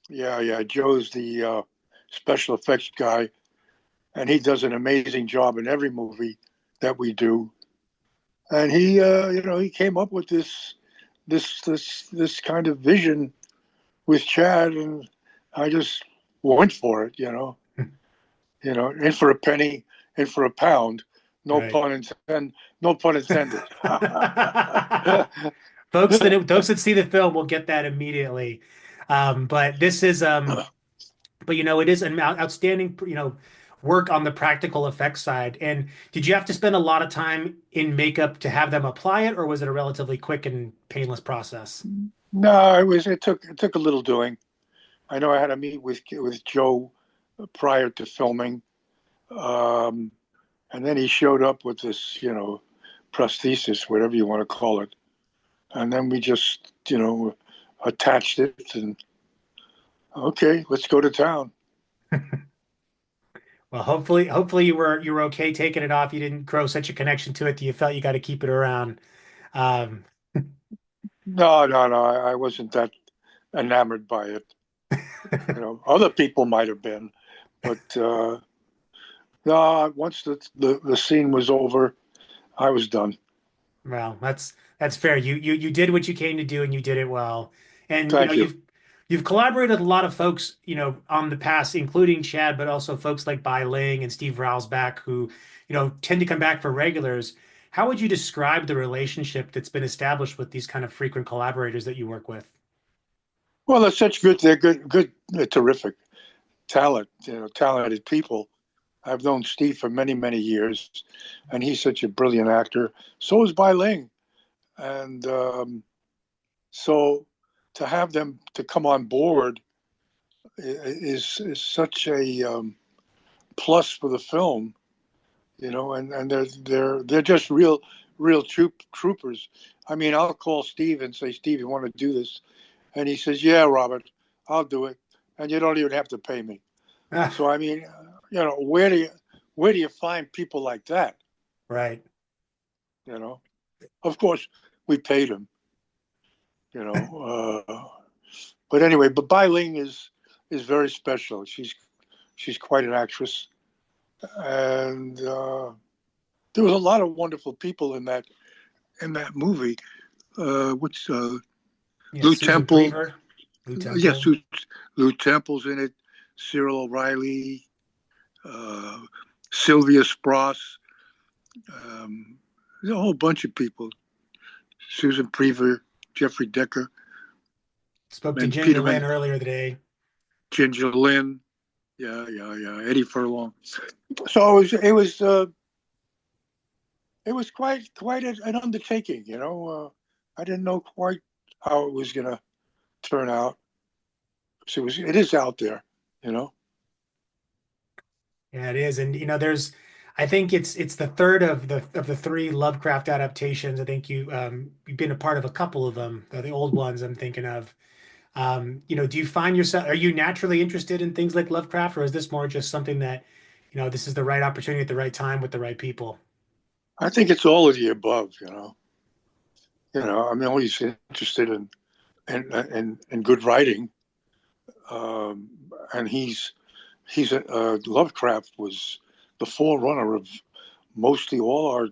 Yeah, yeah. Joe's the special effects guy, and he does an amazing job in every movie that we do. And he came up with this kind of vision with Chad, and I just went for it. In for a penny, in for a pound. No Right. pun intended. No pun intended. Folks that see the film will get that immediately. But this is but it is an outstanding, work on the practical effects side. And did you have to spend a lot of time in makeup to have them apply it, or was it a relatively quick and painless process? No, it took a little doing. I know I had to meet with Joe prior to filming, um, and then he showed up with this, prosthesis, whatever you want to call it, and then we just, attached it and okay, let's go to town. Well, hopefully you were okay taking it off. You didn't grow such a connection to it that you felt you got to keep it around. Um, No, no, no, I wasn't that enamored by it. Other people might have been, but no. Once the scene was over, I was done. well, that's fair. You did what you came to do, and you did it well. And Thank you. you've collaborated with a lot of folks, on the past, including Chad, but also folks like Bai Ling and Steve Railsback, who, tend to come back for regulars. How would you describe the relationship that's been established with these kind of frequent collaborators that you work with? Well, they're terrific talent, talented people. I've known Steve for many, many years, and he's such a brilliant actor. So is Bai Ling. And so to have them to come on board is such a plus for the film, and they're just real troopers. I mean, I'll call Steve and say, Steve, you want to do this? And he says, yeah, Robert, I'll do it, and you don't even have to pay me. So I mean, where do you find people like that? Right. Of course, we paid him. You know, but anyway, but Bai Ling is very special. She's quite an actress, and there was a lot of wonderful people in that movie. Which Yeah, Lou Susan Temple, Priver, Lou yes, Temple. Lou Temple's in it. Cyril O'Reilly, uh, Sylvia Spross. There's a whole bunch of people. Susan Priver, Jeffrey Decker, Spoke to and Ginger Peter Lynn Van earlier today. Ginger Lynn. Yeah, yeah, yeah. Eddie Furlong. So it was quite an undertaking. I didn't know quite how it was going to turn out. So it is out there. You know. Yeah, it is. And I think it's the third of the three Lovecraft adaptations. I think you've been a part of a couple of them, the old ones I'm thinking of. Do you find yourself, are you naturally interested in things like Lovecraft, or is this more just something that, this is the right opportunity at the right time with the right people? I think it's all of the above. I'm always interested in good writing, um, and Lovecraft was the forerunner of mostly all our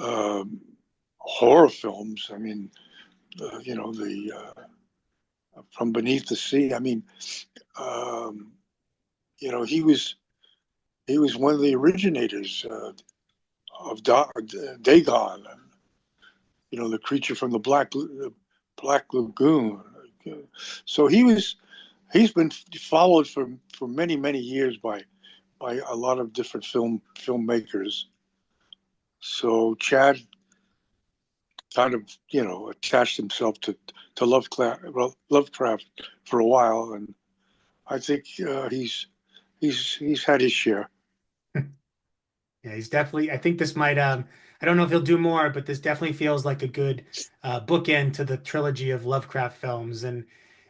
um, horror films. I mean, the From Beneath the Sea. I mean, um, he was one of the originators of Dagon, and the creature from the Black Lagoon. So he's been followed for many, many years by a lot of different filmmakers. So Chad kind of attached himself to Lovecraft for a while, and I think he's had his share. Yeah, he's definitely. I think this might. I don't know if he'll do more, but this definitely feels like a good bookend to the trilogy of Lovecraft films. And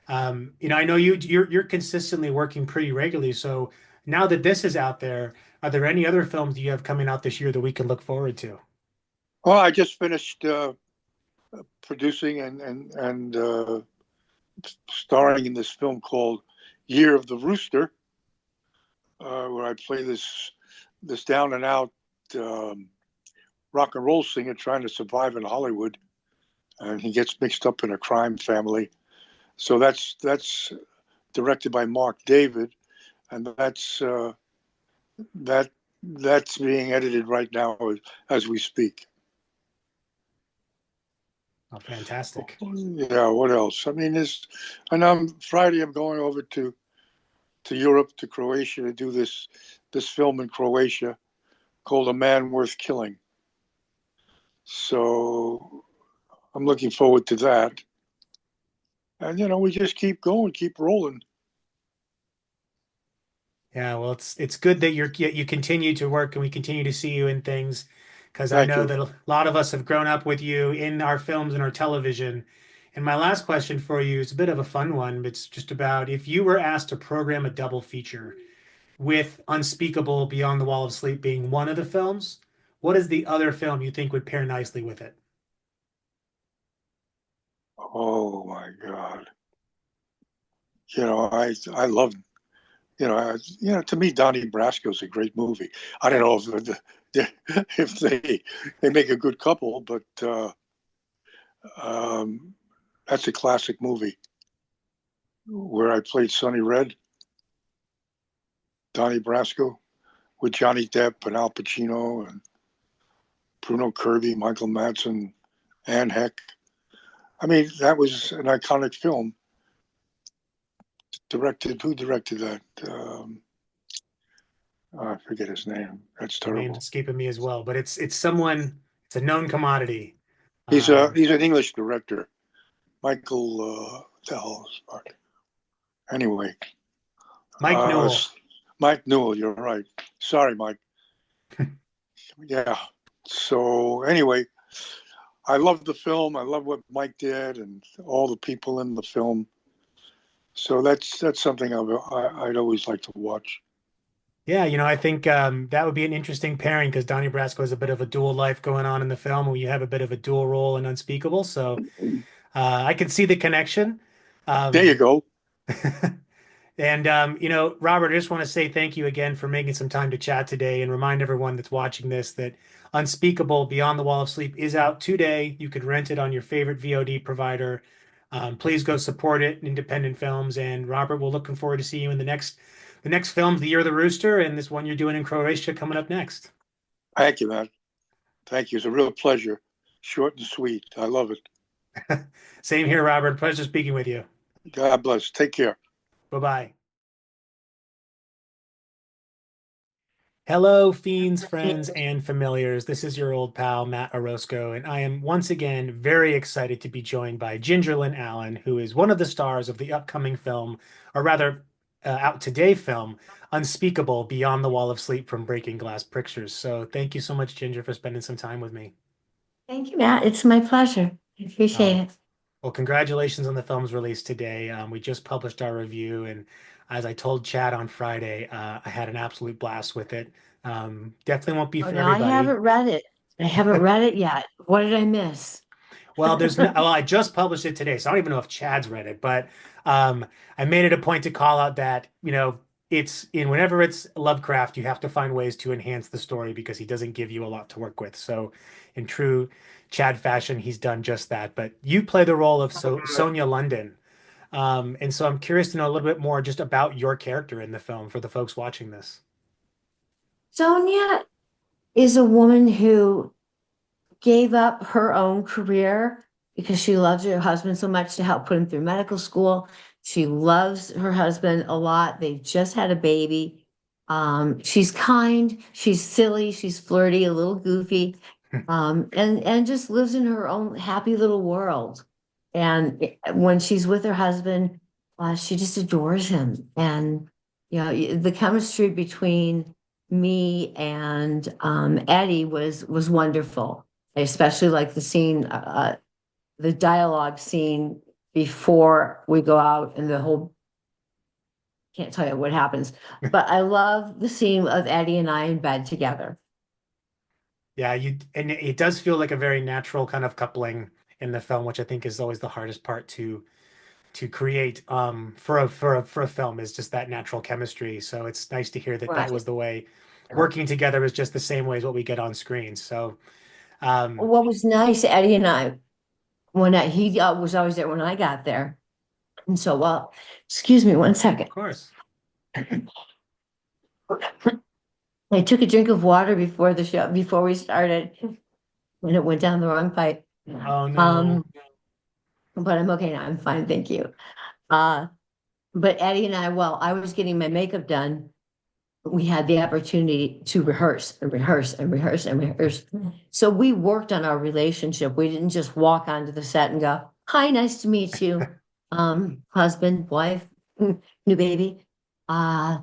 I know you're consistently working pretty regularly. So now that this is out there, are there any other films you have coming out this year that we can look forward to? Well, I just finished producing and starring in this film called Year of the Rooster, where I play this down and out um, rock and roll singer trying to survive in Hollywood, and he gets mixed up in a crime family. So that's directed by Mark David, and that that's being edited right now as we speak. Oh, fantastic. Yeah, what else? I mean, and Friday I'm going over to Europe, to Croatia, to do this film in Croatia called A Man Worth Killing. So I'm looking forward to that. And we just keep going, keep rolling. Yeah, well, it's good that you continue to work and we continue to see you in things because I Thank know you. that a lot of us have grown up with you in our films and our television. And my last question for you is a bit of a fun one. It's just about if you were asked to program a double feature with Unspeakable Beyond the Wall of Sleep being one of the films, what is the other film you think would pair nicely with it? Oh my God. I love, to me, Donnie Brasco's a great movie. I don't know if they make a good couple, but um, that's a classic movie where I played Sonny Red, Donnie Brasco, with Johnny Depp and Al Pacino and Bruno Kirby, Michael Madsen, Anne Heck. I mean, that was an iconic film. Who directed that? I forget his name. That's The name's terrible. escaping me as well, but it's someone, it's a known commodity. He's Um, he's an English director, Michael. The hell anyway, Mike uh, Newell. Mike Newell. You're right. Sorry, Mike. Yeah. So anyway, I love the film. I love what Mike did and all the people in the film. So that's something I'd always like to watch. Yeah, I think that would be an interesting pairing because Donnie Brasco has a bit of a dual life going on in the film where you have a bit of a dual role in Unspeakable. So I can see the connection. There you Um, go. and, Robert, I just want to say thank you again for making some time to chat today and remind everyone that's watching this that Unspeakable Beyond the Wall of Sleep is out today. You could rent it on your favorite VOD provider. Please go support it, independent films. And Robert, we're looking forward to seeing you in the next films, The Year of the Rooster, and this one you're doing in Croatia coming up next. Thank you, man. Thank you. It's a real pleasure. Short and sweet. I love it. Same here, Robert. Pleasure speaking with you. God bless. Take care. Bye bye. Hello, fiends, friends, and familiars. This is your old pal, Matt Orozco, and I am once again very excited to be joined by Ginger Lynn Allen, who is one of the stars of the upcoming film, or rather, out today film, Unspeakable Beyond the Wall of Sleep from Breaking Glass Pictures. So thank you so much, Ginger, for spending some time with me. Thank you, Matt. It's my pleasure. I appreciate Oh, it. well, congratulations on the film's release today. We just published our review, and as I told Chad on Friday, I had an absolute blast with it. Definitely won't be Oh, for no, I everybody. haven't read it. I haven't read it yet. What did I miss? Well, there's no, well, I just published it today, so I don't even know if Chad's read it, but um, I made it a point to call out that, whenever it's Lovecraft, you have to find ways to enhance the story because he doesn't give you a lot to work with. So in true Chad fashion, he's done just that. But you play the role of Sonia London. And so I'm curious to know a little bit more just about your character in the film for the folks watching this. Sonia is a woman who gave up her own career because she loves her husband so much to help put him through medical school. She loves her husband a lot. They just had a baby. She's kind, she's silly, she's flirty, a little goofy, and just lives in her own happy little world. And when she's with her husband, she just adores him. And the chemistry between me and Eddie was wonderful. I especially like the dialogue scene before we go out and the whole, can't tell you what happens, but I love the scene of Eddie and I in bed together. Yeah, and it does feel like a very natural kind of coupling in the film, which I think is always the hardest part to create for a film is just that natural chemistry. So it's nice to hear that that Right. was the way working together is just the same way as what we get on screen. So um, What was nice, Eddie and I, he was always there when I got there. And so, excuse me one of second. course, I took a drink of water before the show, before we started, and it went down the wrong pipe. Oh no. Um, but I'm okay now. I'm fine, thank you. Uh, but Eddie and I, while I was getting my makeup done, we had the opportunity to rehearse and rehearse and rehearse and rehearse. So we worked on our relationship. We didn't just walk onto the set and go, "Hi, nice to meet you, husband, wife, new baby." Uh,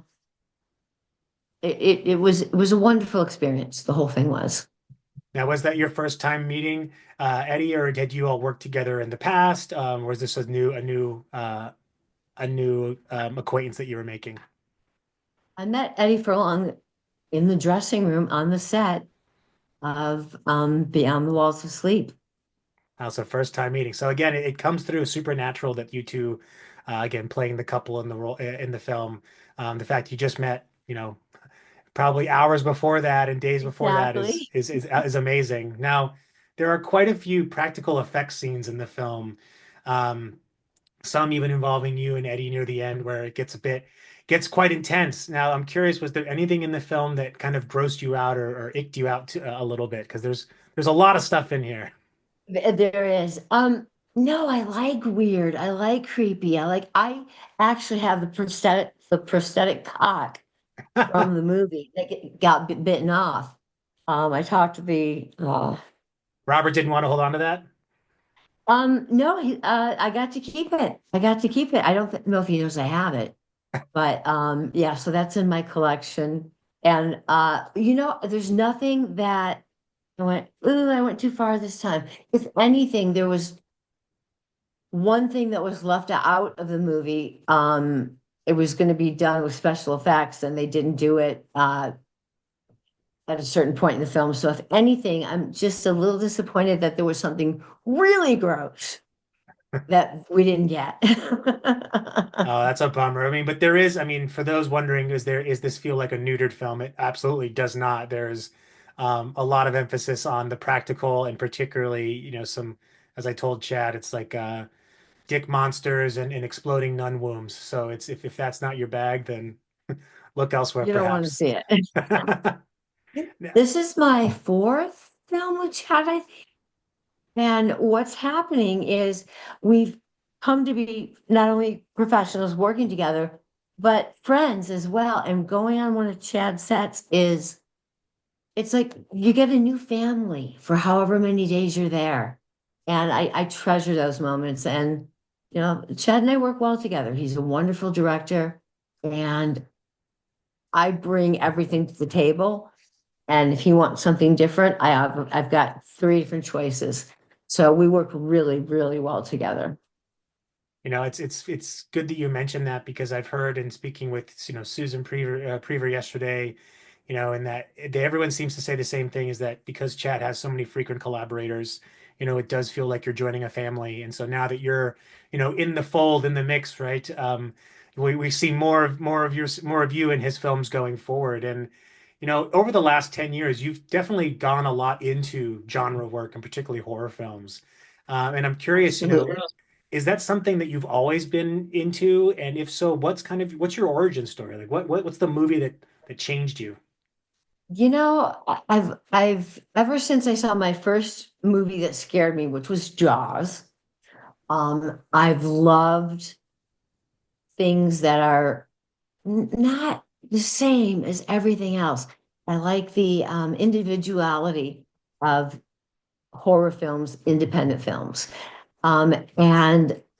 it was a wonderful experience. The whole thing was. Now, was that your first time meeting Eddie, or did you all work together in the past? Or was this a new acquaintance that you were making? I met Eddie Furlong in the dressing room on the set of Beyond the Walls of Sleep. So first time meeting. So again, it comes through supernatural that you two, again, playing the couple in the role in the film. The fact you just met, probably hours before that and days before that is Exactly. is amazing. Now, there are quite a few practical effects scenes in the film. Um, some even involving you and Eddie near the end where it gets quite intense. Now, I'm curious, was there anything in the film that kind of grossed you out or icked you out a little bit? Because there's a lot of stuff in here. There is. No, I like weird. I like creepy. I actually have the prosthetic cock from the movie that got bitten off. I talked to the Robert didn't want to hold on to that. no, I got to keep it. I got to keep it. I don't know if he knows I have it, but yeah, so that's in my collection. And there's nothing that I went, ooh, I went too far this time. If anything, there was one thing that was left out of the movie. It was going to be done with special effects, and they didn't do it at a certain point in the film. So if anything, I'm just a little disappointed that there was something really gross that we didn't get. Oh, that's a bummer. I mean, but there is, I mean, for those wondering, is this feel like a neutered film? It absolutely does not. There's a lot of emphasis on the practical and particularly, some, as I told Chad, it's like dick monsters and exploding nun wombs. So it's if that's not your bag, then look elsewhere, You don't want to perhaps. see it. This is my fourth film with Chad, I think. And what's happening is we've come to be not only professionals working together, but friends as well. And going on one of Chad's sets it's like you get a new family for however many days you're there. And I treasure those moments. And, Chad and I work well together. He's a wonderful director. And I bring everything to the table. And if he wants something different, I've got three different choices. So we work really, really well together. It's good that you mentioned that because I've heard in speaking with Susan Prever yesterday, and that everyone seems to say the same thing is that because Chad has so many frequent collaborators, it does feel like you're joining a family. And so now that you're in the fold, in the mix, right? We see more of you in his films going forward. And over the last 10 years, you've definitely gone a lot into genre work and particularly horror films. And I'm curious, Absolutely. is that something that you've always been into? And if so, what's your origin story? Like what's the movie that changed you? I've ever since I saw my first movie that scared me, which was Jaws, I've loved things that are not the same as everything else. I like the individuality of horror films, independent films. And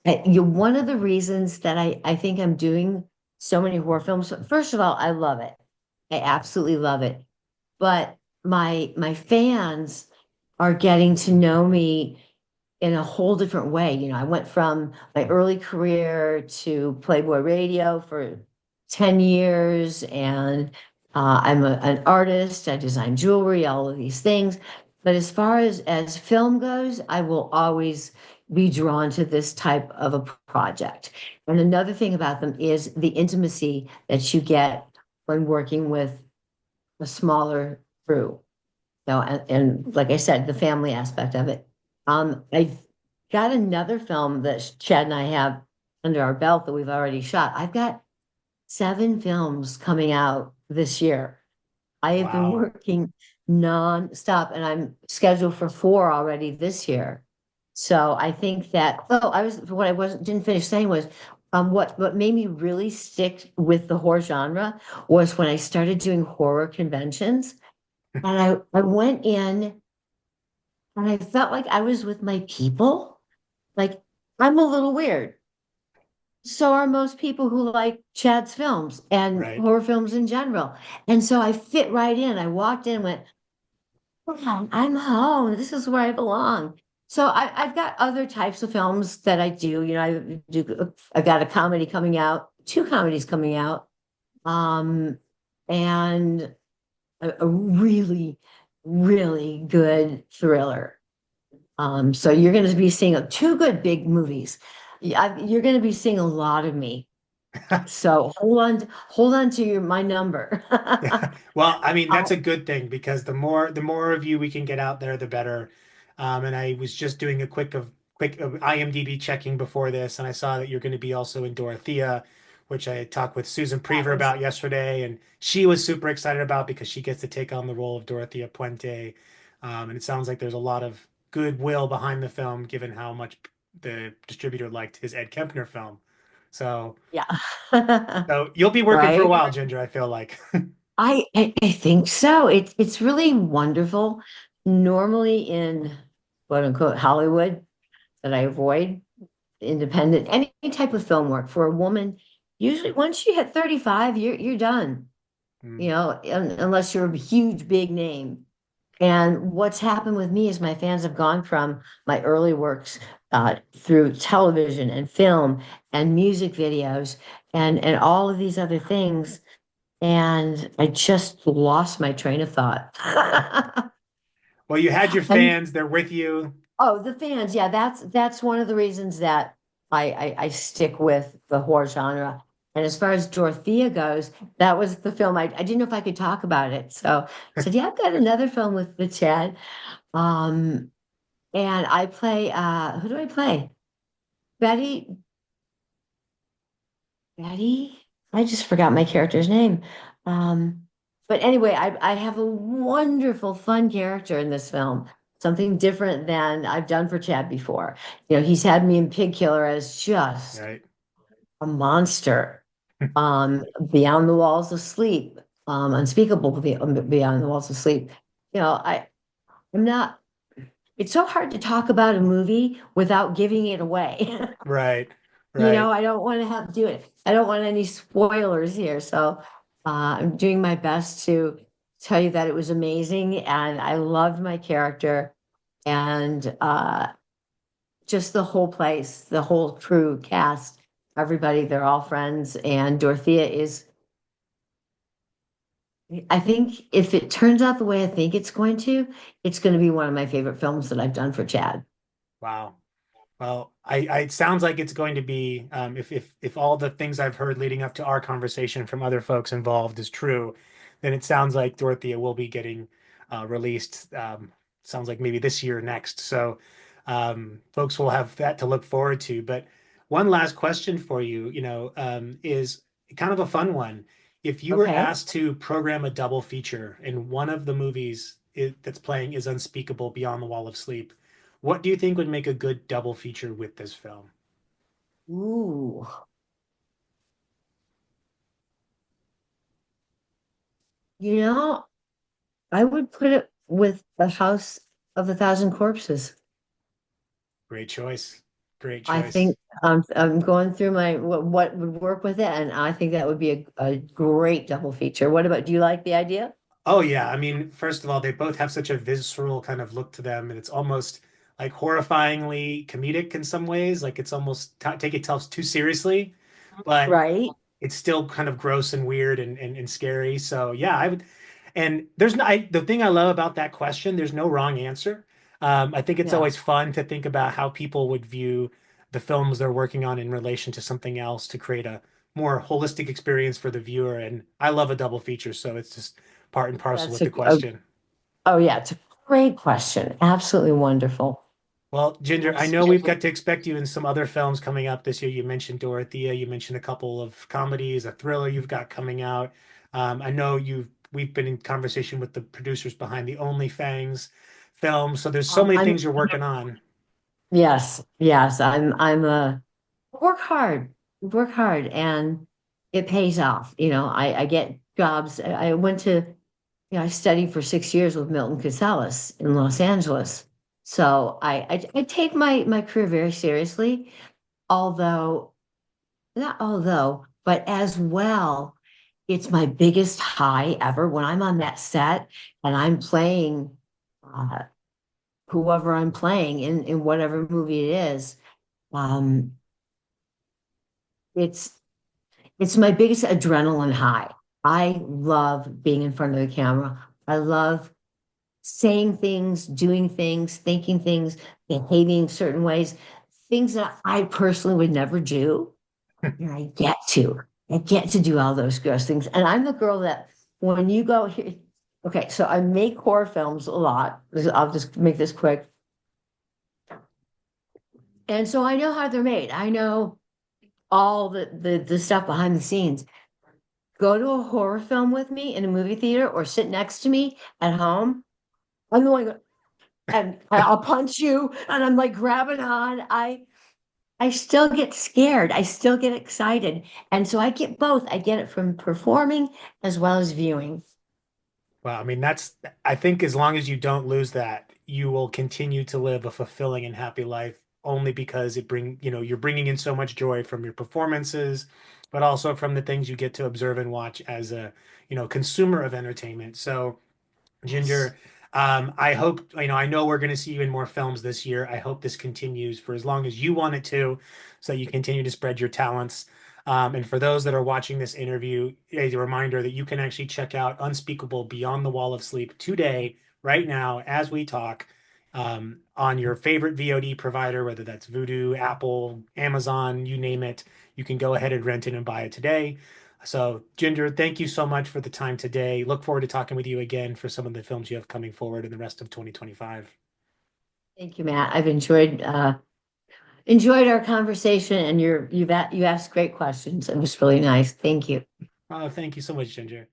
one of the reasons that I think I'm doing so many horror films, first of all, I love it. I absolutely love it. But my fans are getting to know me in a whole different way. I went from my early career to Playboy Radio for 10 years, and I'm an artist. I design jewelry, all of these things. But as far as film goes, I will always be drawn to this type of a project. And another thing about them is the intimacy that you get when working with a smaller crew. And like I said, the family aspect of it. I've got another film that Chad and I have under our belt that we've already shot. I've got 7 films coming out this year. I have been Wow. working nonstop, and I'm scheduled for 4 already this year. So I think that, oh, what I wasn't, didn't finish saying was, what made me really stick with the horror genre was when I started doing horror conventions. And I went in and I felt like I was with my people. Like, I'm a little weird. So are most people who like Chad's films and Right. horror films in general. And so I fit right in. I walked in and went, "Oh, I'm home. This is where I belong." So I've got other types of films that I do. I've got a comedy coming out, two comedies coming out, um, and a really, really good thriller. So you're going to be seeing two good big movies. You're going to be seeing a lot of me. So hold on to my number. Well, I mean, that's Oh, a good thing because the more of you we can get out there, the better. And I was just doing a quick IMDb checking before this, and I saw that you're going to be also in Dorothea, which I talked with Susan that Priver was about yesterday, and she was super excited about because she gets to take on the role of Dorothea Puente. And it sounds like there's a lot of goodwill behind the film, given how much the distributor liked his Ed Kempner film. So, yeah. so you'll be working for a Right. while, Ginger, I feel like. I think so. It's really wonderful. Normally in quote unquote Hollywood that I avoid independent any type of film work for a woman. Usually once you hit 35, you're done. Mm. Unless you're a huge big name. And what's happened with me is my fans have gone from my early works through television and film and music videos and all of these other things. And I just lost my train of thought. Well, you had your And fans, they're with you. oh, the fans, yeah, that's one of the reasons that I stick with the horror genre. And as far as Dorothea goes, that was the film I didn't know if I could talk about it. So I said, yeah, I've got another film with Chad. Um, and I play who do I play? Betty, Betty? I just forgot my character's name. Um, but anyway, I have a wonderful, fun character in this film. Something different than I've done for Chad before. He's had me in Pig Killer as just Right. a monster. Beyond the Walls of Sleep, Unspeakable Beyond the Walls of Sleep. I'm not. It's so hard to talk about a movie without giving it away. Right. Right. I don't want to have to do it. I don't want any spoilers here. So I'm doing my best to tell you that it was amazing and I loved my character and just the whole place, the whole crew, cast, everybody, they're all friends. And Dorothea is, I think if it turns out the way I think it's going to be one of my favorite films that I've done for Chad. Wow. Well, it sounds like it's going to be, if all the things I've heard leading up to our conversation from other folks involved is true, then it sounds like Dorothea will be getting released. Sounds like maybe this year or next. So folks will have that to look forward to. But one last question for you, is kind of a fun one. If you were Okay. asked to program a double feature and one of the movies that's playing is Unspeakable Beyond the Wall of Sleep, what do you think would make a good double feature with this film? Ooh, you know, I would put it with The House of a Thousand Corpses. Great choice. Great I choice. think I'm going through what would work with it, and I think that would be a great double feature. What about, do you like the idea? Oh yeah, I mean, first of all, they both have such a visceral kind of look to them, and it's almost like horrifyingly comedic in some ways. Like it's almost take itself too seriously, but Right? it's still kind of gross and weird and scary. So yeah, I would. And there's no, the thing I love about that question, there's no wrong answer. I think it's Yeah, always fun to think about how people would view the films they're working on in relation to something else to create a more holistic experience for the viewer. And I love a double feature, so it's just part and parcel that's with the question. oh yeah, it's a great question. Absolutely wonderful. Well, Ginger, I know we've Absolutely. got to expect you in some other films coming up this year. You mentioned Dorothea, you mentioned a couple of comedies, a thriller you've got coming out. I know we've been in conversation with the producers behind the Only Fangs film, so there's so many I'm things you're working on. Yes, yes. I'm a work hard, and it pays off. I get jobs. I went to, I studied for 6 years with Milton Casalis in Los Angeles. So I take my career very seriously, although not although, but as well, it's my biggest high ever when I'm on that set and I'm playing uh, whoever I'm playing in whatever movie it is. Um, it's it's my biggest adrenaline high. I love being in front of the camera. I love saying things, doing things, thinking things, behaving certain ways, things that I personally would never do. And I get to. I get to do all those gross things. And I'm the girl that when you go here, okay, so I make horror films a lot. I'll just make this quick. And so I know how they're made. I know all the stuff behind the scenes. Go to a horror film with me in a movie theater or sit next to me at home. I'm going, and I'll punch you, and I'm like grabbing on. I still get scared. I still get excited. And so I get both. I get it from performing as well as viewing. Well, I mean, I think as long as you don't lose that, you will continue to live a fulfilling and happy life only because you're bringing in so much joy from your performances, but also from the things you get to observe and watch as a, consumer of entertainment. So, Yes. Ginger, I hope, I know we're going to see you in more films this year. I hope this continues for as long as you want it to, so that you continue to spread your talents. And for those that are watching this interview, a reminder that you can actually check out Unspeakable Beyond the Wall of Sleep today, right now, as we talk, on your favorite VOD provider, whether that's Vudu, Apple, Amazon, you name it. You can go ahead and rent it and buy it today. So, Ginger, thank you so much for the time today. Look forward to talking with you again for some of the films you have coming forward in the rest of 2025. Thank you, Matt. I've enjoyed our conversation, and you asked great questions. It was really nice. Thank you. Oh, thank you so much, Ginger.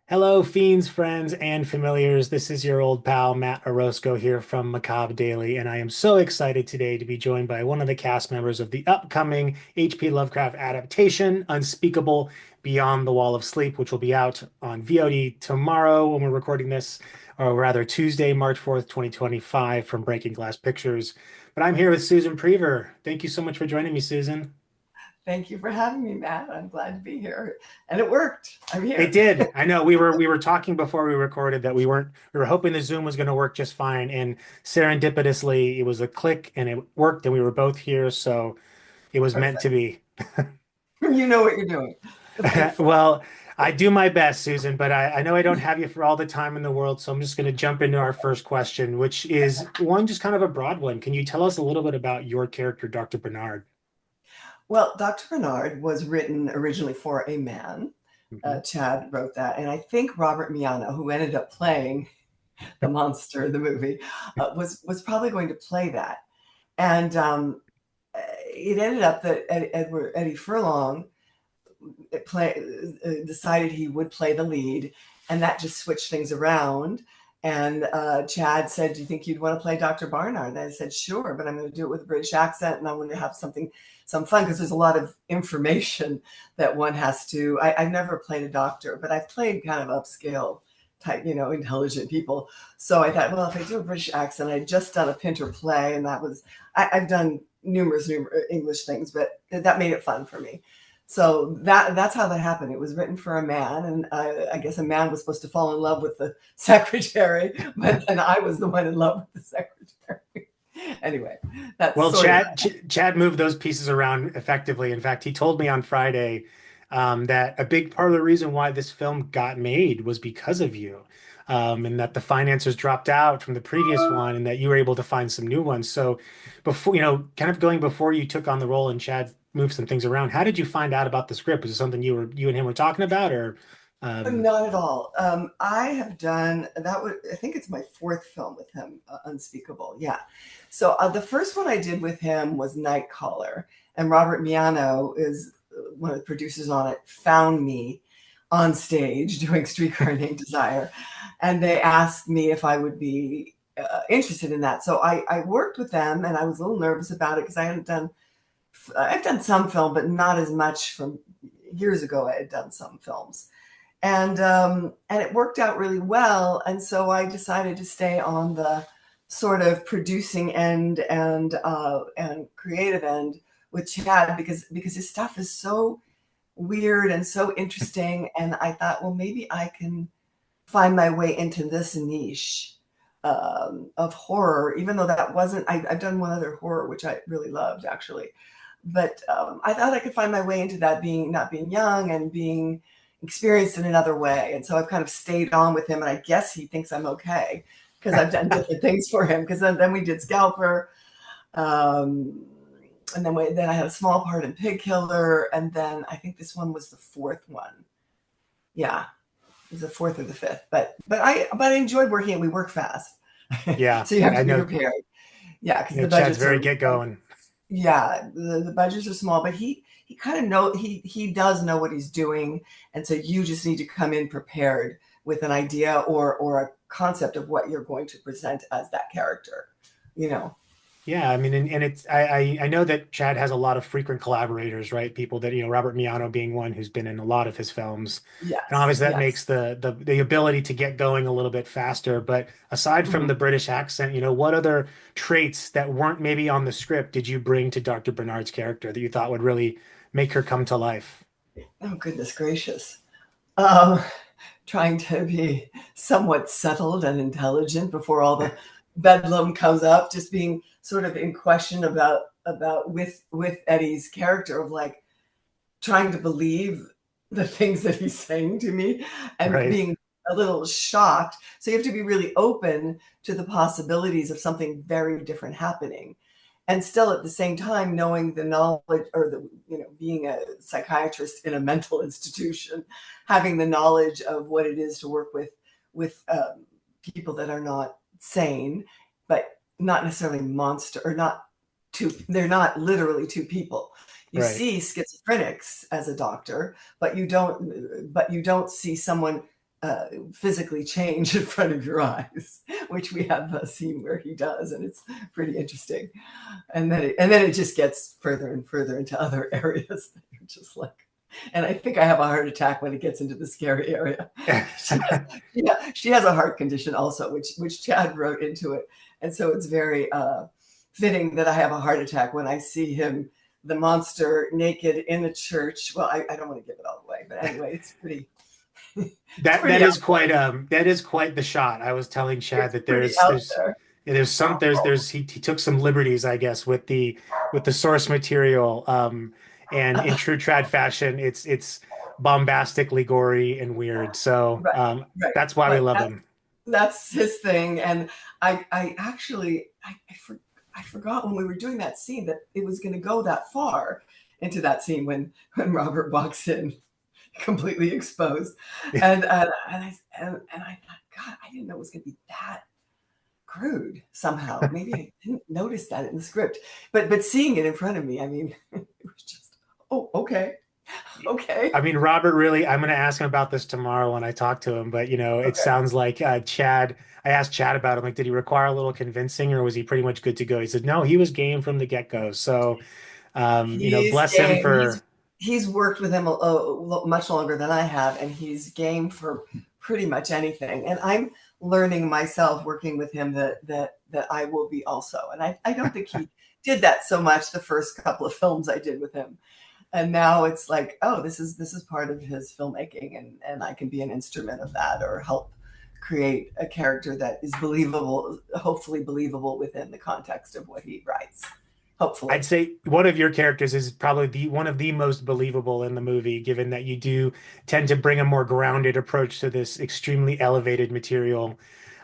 Hello, fiends, friends, and familiars. This is your old pal, Matt Orozco, here from Macabre Daily, and I am so excited today to be joined by one of the cast members of the upcoming H.P. Lovecraft adaptation, Unspeakable Beyond the Wall of Sleep, which will be out on VOD tomorrow when we're recording this, or rather Tuesday, March 4th, 2025, from Breaking Glass Pictures. But I'm here with Susan Priver. Thank you so much for joining me, Susan. Thank you for having me, Matt. I'm glad to be here. And it worked. I'm here. It did. I know we were talking before we recorded that we were hoping the Zoom was going to work just fine, and serendipitously it was a click and it worked, and we were both here, so it was meant to Perfect. be. You know what you're doing. Well, I do my best, Susan, but I know I don't have you for all the time in the world, so I'm just going to jump into our first question, which is one just kind of a broad one. Can you tell us a little bit about your character, Dr. Barnard? Well, Dr. Barnard was written originally for a man. Mhm. Chad wrote that. And I think Robert Miano, who ended up playing the monster in the movie, was probably going to play that. And it ended up that Eddie Furlong decided he would play the lead, and that just switched things around. And Chad said, "Do you think you'd want to play Dr. Barnard?" And I said, "Sure, but I'm going to do it with a British accent, and I want to have some fun because there's a lot of information that one has to." I've never played a doctor, but I've played kind of upscale type, intelligent people. So I thought, well, if I do a British accent, I'd just done a Pinter play, and I've done numerous English things, but that made it fun for me. So that's how that happened. It was written for a man, and I guess a man was supposed to fall in love with the secretary, and I was the one in love with the secretary. Anyway, that's Well, sort of Chad moved those pieces around effectively. In fact, he told me on Friday that a big part of the reason why this film got made was because of you, and that the financiers dropped out from the previous one, and that you were able to find some new ones. So, before kind of going before you took on the role and Chad moved some things around, how did you find out about the script? Was it something you and him were talking about, or? not at all. I have done that. I think it's my fourth film with him, Unspeakable. Yeah. So the first one I did with him was Nightcaller, and Robert Miano is one of the producers on it. Found me on stage doing Streetcar Named Desire, and they asked me if I would be interested in that. So I worked with them, and I was a little nervous about it because I've done some film, but not as much. From years ago, I had done some films, and it worked out really well. And so I decided to stay on the sort of producing end and creative end with Chad because his stuff is so weird and so interesting. And I thought, well, maybe I can find my way into this niche of horror, even though that wasn't, I've done one other horror, which I really loved actually. But I thought I could find my way into that, not being young and being experienced in another way. And so I've kind of stayed on with him, and I guess he thinks I'm okay because I've done different things for him. Because then we did Scalper, and then I had a small part in Pig Killer, and then I think this one was the fourth one. Yeah, it was the fourth or the fifth. But I enjoyed working, and we work fast. Yeah, so you have to be prepared. Yeah, because the Chad's very get going. Yeah, the budgets are small, but he kind of he does know what he's doing, and so you just need to come in prepared with an idea or a concept of what you're going to present as that character, you know. Yeah, I mean, and it's I know that Chad has a lot of frequent collaborators, right? People that, Robert Miano being one who's been in a lot of his films. Yes, and obviously that makes the ability to get going a little bit faster. But aside from the British accent, what other traits that weren't maybe on the script did you bring to Dr. Bernard's character that you thought would really make her come to life? Oh, goodness gracious. Trying to be somewhat settled and intelligent before all the bedlam comes up, just being sort of in question about with Eddie's character of like trying to believe the things that he's saying to me and being a little shocked. So you have to be really open to the possibilities of something very different happening. And still at the same time, knowing the knowledge or being a psychiatrist in a mental institution, having the knowledge of what it is to work with people that are not sane, but not necessarily monster or they're not literally two people. You see schizophrenics as a doctor, but you don't see someone physically change in front of your eyes, which we have a scene where he does, and it's pretty interesting. And then it just gets further and further into other areas that you're just like, and I think I have a heart attack when it gets into the scary area. She has a heart condition also, which Chad wrote into it, and so it's very fitting that I have a heart attack when I see him, the monster, naked in a church. Well, I don't want to give it all away, but anyway, it's pretty. That is quite the shot. I was telling Chad that he took some liberties, I guess, with the source material. And in true Trad fashion, it's bombastically gory and weird. So that's why we love him. That's his thing. And I forgot when we were doing that scene that it was going to go that far into that scene when Robert walks in completely exposed. And I thought, God, I didn't know it was going to be that crude somehow. Maybe I didn't notice that in the script, but seeing it in front of me, I mean, it was just, oh, okay. I mean, Robert really, I'm going to ask him about this tomorrow when I talk to him, but it sounds like Chad, I asked Chad about him, like, did he require a little convincing or was he pretty much good to go? He said, no, he was game from the get-go. So, bless him for... He's worked with him much longer than I have, and he's game for pretty much anything. And I'm learning myself working with him that I will be also. And I don't think he did that so much the first couple of films I did with him. And now it's like, oh, this is part of his filmmaking, and I can be an instrument of that or help create a character that is believable, hopefully believable within the context of what he writes. Hopefully. I'd say one of your characters is probably one of the most believable in the movie, given that you do tend to bring a more grounded approach to this extremely elevated material.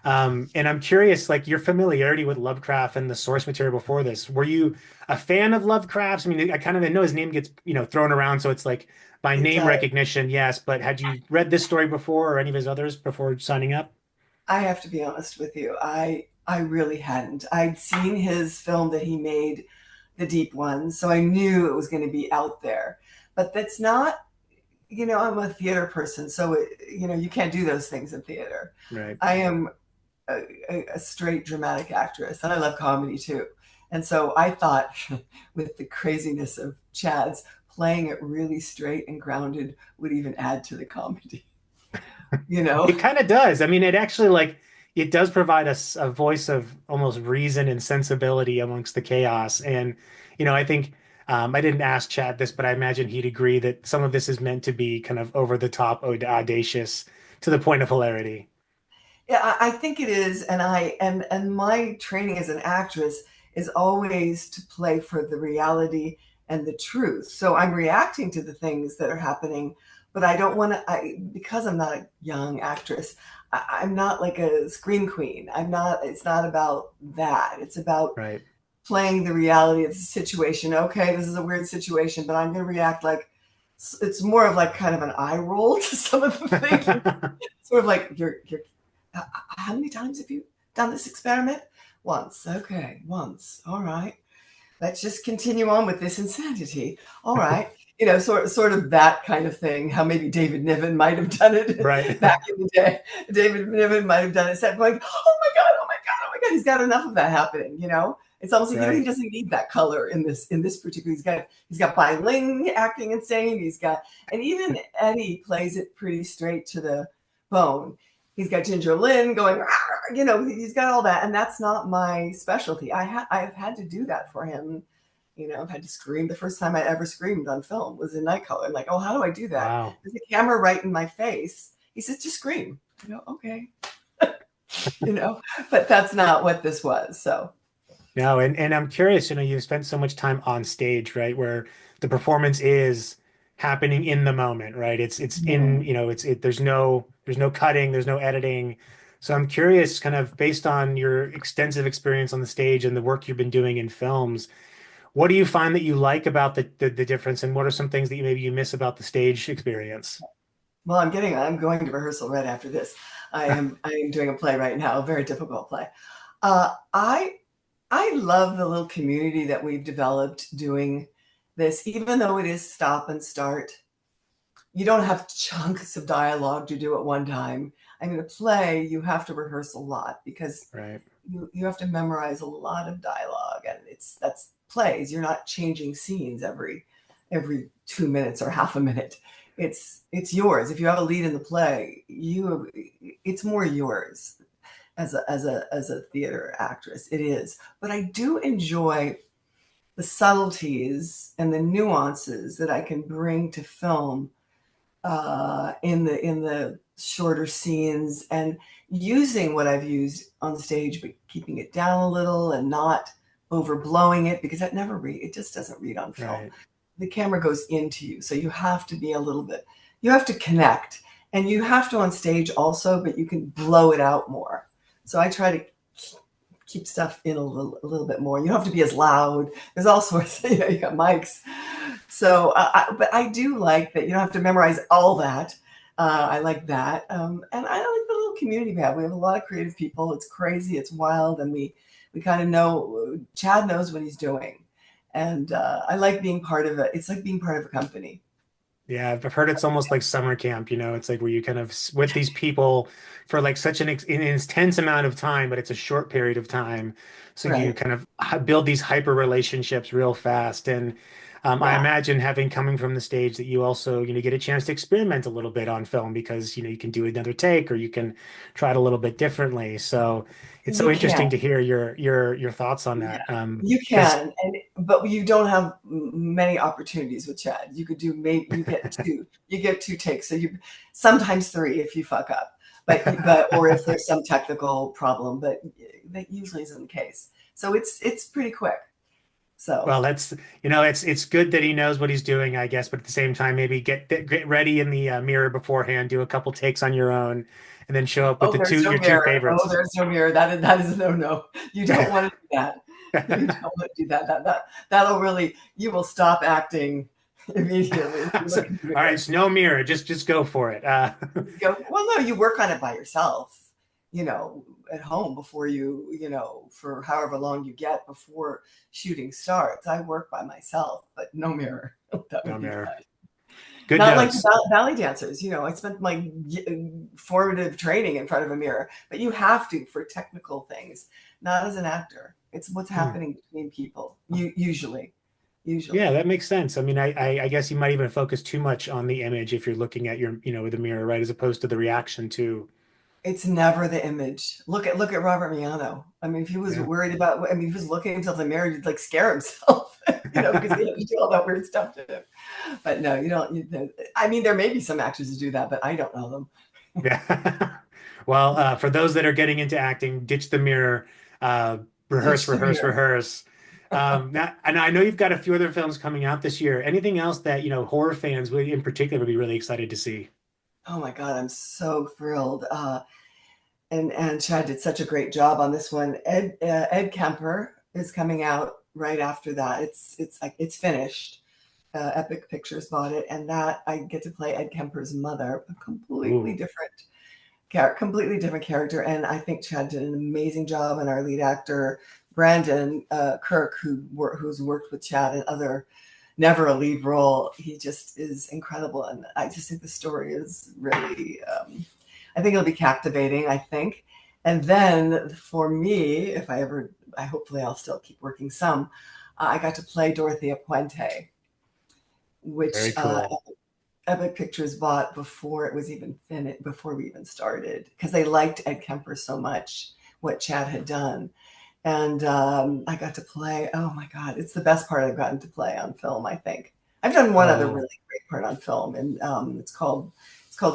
And I'm curious, like your familiarity with Lovecraft and the source material before this, were you a fan of Lovecraft's? I mean, I kind of know his name gets, thrown around, so it's like by name recognition, yes, but had you read this story before or any of his others before signing up? I have to be honest with you. I really hadn't. I'd seen his film that he made, The Deep Ones, so I knew it was going to be out there. But that's not, I'm a theater person, so you can't do those things in theater. Right. I am a straight dramatic actress, and I love comedy too. And so I thought, with the craziness of Chad's, playing it really straight and grounded would even add to the comedy. You know? It kind of does. I mean, it actually like it does provide us a voice of almost reason and sensibility amongst the chaos. And I think I didn't ask Chad this, but I imagine he'd agree that some of this is meant to be kind of over the top, audacious to the point of hilarity. Yeah, I think it is, and and my training as an actress is always to play for the reality and the truth. So I'm reacting to the things that are happening, but I don't want to. Because I'm not a young actress. I'm not like a scream queen. I'm not. It's not about that. It's about Right. playing the reality of the situation. Okay, this is a weird situation, but I'm going to react like it's more of like kind of an eye roll to some of the things. Sort of like you're how many times have you done this experiment? Once. Okay, once. All right. Let's just continue on with this insanity. All right. Sort of that kind of thing. How maybe David Niven might have done it Right. back in the day. David Niven might have done it. Said like, oh my god, oh my god, oh my god. He's got enough of that happening. It's almost like Right. he doesn't need that color in this particular. He's got Bai Ling acting insane. And even Eddie plays it pretty straight to the bone. He's got Ginger Lynn going, he's got all that. And that's not my specialty. I've had to do that for him. I've had to scream. The first time I ever screamed on film was in Night Color. I'm like, oh, how do I do that? Wow. There's a camera right in my face. He says, just scream. Okay. But that's not what this was. So. No, and I'm curious, you've spent so much time on stage, right, where the performance is happening in the moment, right? It's in, there's no cutting, there's no editing. So I'm curious, kind of based on your extensive experience on the stage and the work you've been doing in films, what do you find that you like about the difference, and what are some things that maybe you miss about the stage experience? Well, I'm going to rehearsal right after this. I am doing a play right now, a very difficult play. I love the little community that we've developed doing this, even though it is stop and start. You don't have chunks of dialogue to do at one time. I mean, a play, you have to rehearse a lot because Right. you have to memorize a lot of dialogue, and that's plays. You're not changing scenes every 2 minutes or half a minute. It's yours. If you have a lead in the play, it's more yours as a theater actress. It is. But I do enjoy the subtleties and the nuances that I can bring to film in the shorter scenes, and using what I've used on stage, but keeping it down a little and not overblowing it, because it just doesn't read on film. Right. The camera goes into you, so you have to be you have to connect, and you have to on stage also, but you can blow it out more. So I try to keep stuff in a little bit more. You don't have to be as loud. There's all sorts. You got mics. So, but I do like that you don't have to memorize all that. I like that, and I like the little community we have. We have a lot of creative people. It's crazy. It's wild, and we kind of know. Chad knows what he's doing, and I like being part of it. It's like being part of a company. Yeah, I've heard it's almost like summer camp, it's like where you kind of with these people for like such an intense amount of time, but it's a short period of time. So you Right. kind of build these hyper relationships real fast. And I Yeah. imagine having coming from the stage that you also, get a chance to experiment a little bit on film because, you can do another take or you can try it a little bit differently. So it's so You interesting can. to hear your thoughts on Yeah, that. you Because can, but you don't have many opportunities with Chad. You could do maybe you get two takes, so you sometimes three if you fuck up, but or if there's some technical problem, but that usually isn't the case. So it's pretty quick. So Well, it's good that he knows what he's doing, I guess, but at the same time, maybe get ready in the mirror beforehand, do a couple takes on your own, and then show up with oh, there's no your two mirror. Oh, favorites. there's no mirror. That is a no. You don't want to do that. You don't want to do that. That'll really you will stop acting immediately. If you So, look in the all mirror. right, so no mirror, just go for it. Well, no, you work on it by yourself, at home before for however long you get before shooting starts. I work by myself, but no mirror. That No would be mirror. fun. Good Not like notes. the ballet dancers. I spent my formative training in front of a mirror, but you have to for technical things, not as an actor. It's what's happening between people, usually. Yeah, that makes sense. I mean, I guess you might even focus too much on the image if you're looking at your, with the mirror, right? As opposed to the reaction to. It's never the image. Look at Robert Miano. I mean, if he was worried about, if he was looking at himself in the mirror, he'd like scare himself, because he had to do all that weird stuff to him. But no, you don't. I mean, there may be some actors who do that, but I don't know them. Yeah. Well, for those that are getting into acting, ditch the mirror, rehearse, rehearse, rehearse. Now, and I know you've got a few other films coming out this year. Anything else that, horror fans would, in particular, would be really excited to see? Oh my God, I'm so thrilled. And Chad did such a great job on this one. Ed Kemper is coming out right after that. It's finished. Epic Pictures bought it, and that I get to play Ed Kemper's mother, a completely different character. And I think Chad did an amazing job. And our lead actor Brandon Kirk, who's worked with Chad in other, never a lead role, he just is incredible. And I just think the story is really, I think it'll be captivating, I think. And then for me, hopefully I'll still keep working some, I got to play Dorothea Puente, which Epic Pictures bought before it was even finished, before we even started, because they liked Ed Kemper so much, what Chad had done. And I got to play, oh my God, it's the best part I've gotten to play on film, I think. I've done one other really great part on film, and it's called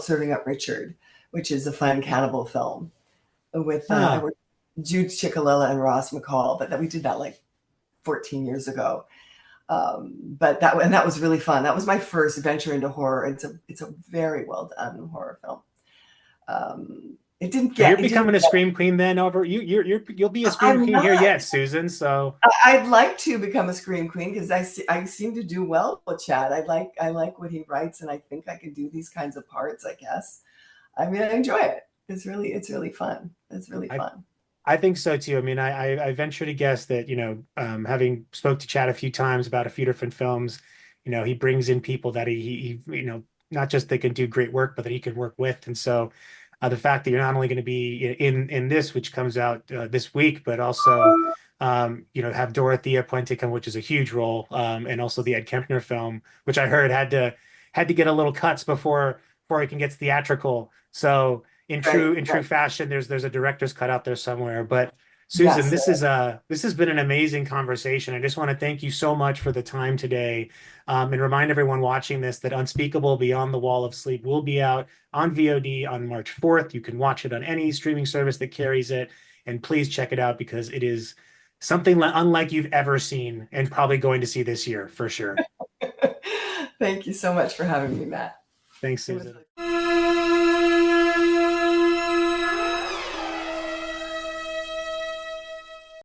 Serving Up Richard, which is a fun cannibal film with Jude Chicolella and Ross McCall, but we did that like 14 years ago. But that was really fun. That was my first venture into horror. It's a very well done horror film. It didn't get. You're becoming a scream queen then. You'll be a scream queen here yet, Susan. So I'd like to become a scream queen because I seem to do well with Chad. I like what he writes, and I think I can do these kinds of parts, I guess. I mean, I enjoy it. It's really fun. It's really fun. I think so too. I mean, I venture to guess that, having spoke to Chad a few times about a few different films, he brings in people that he not just they can do great work, but that he can work with. And so the fact that you're not only going to be in this, which comes out this week, but also, have Dorothea Puente come, which is a huge role, and also the Ed Kempner film, which I heard had to get a little cuts before it can get theatrical. So in true fashion, there's a director's cut out there somewhere. But Susan, this has been an amazing conversation. I just want to thank you so much for the time today, and remind everyone watching this that Unspeakable Beyond the Wall of Sleep will be out on VOD on March 4th. You can watch it on any streaming service that carries it, and please check it out because it is something unlike you've ever seen and probably going to see this year for sure. Thank you so much for having me, Matt. Thanks, Susan.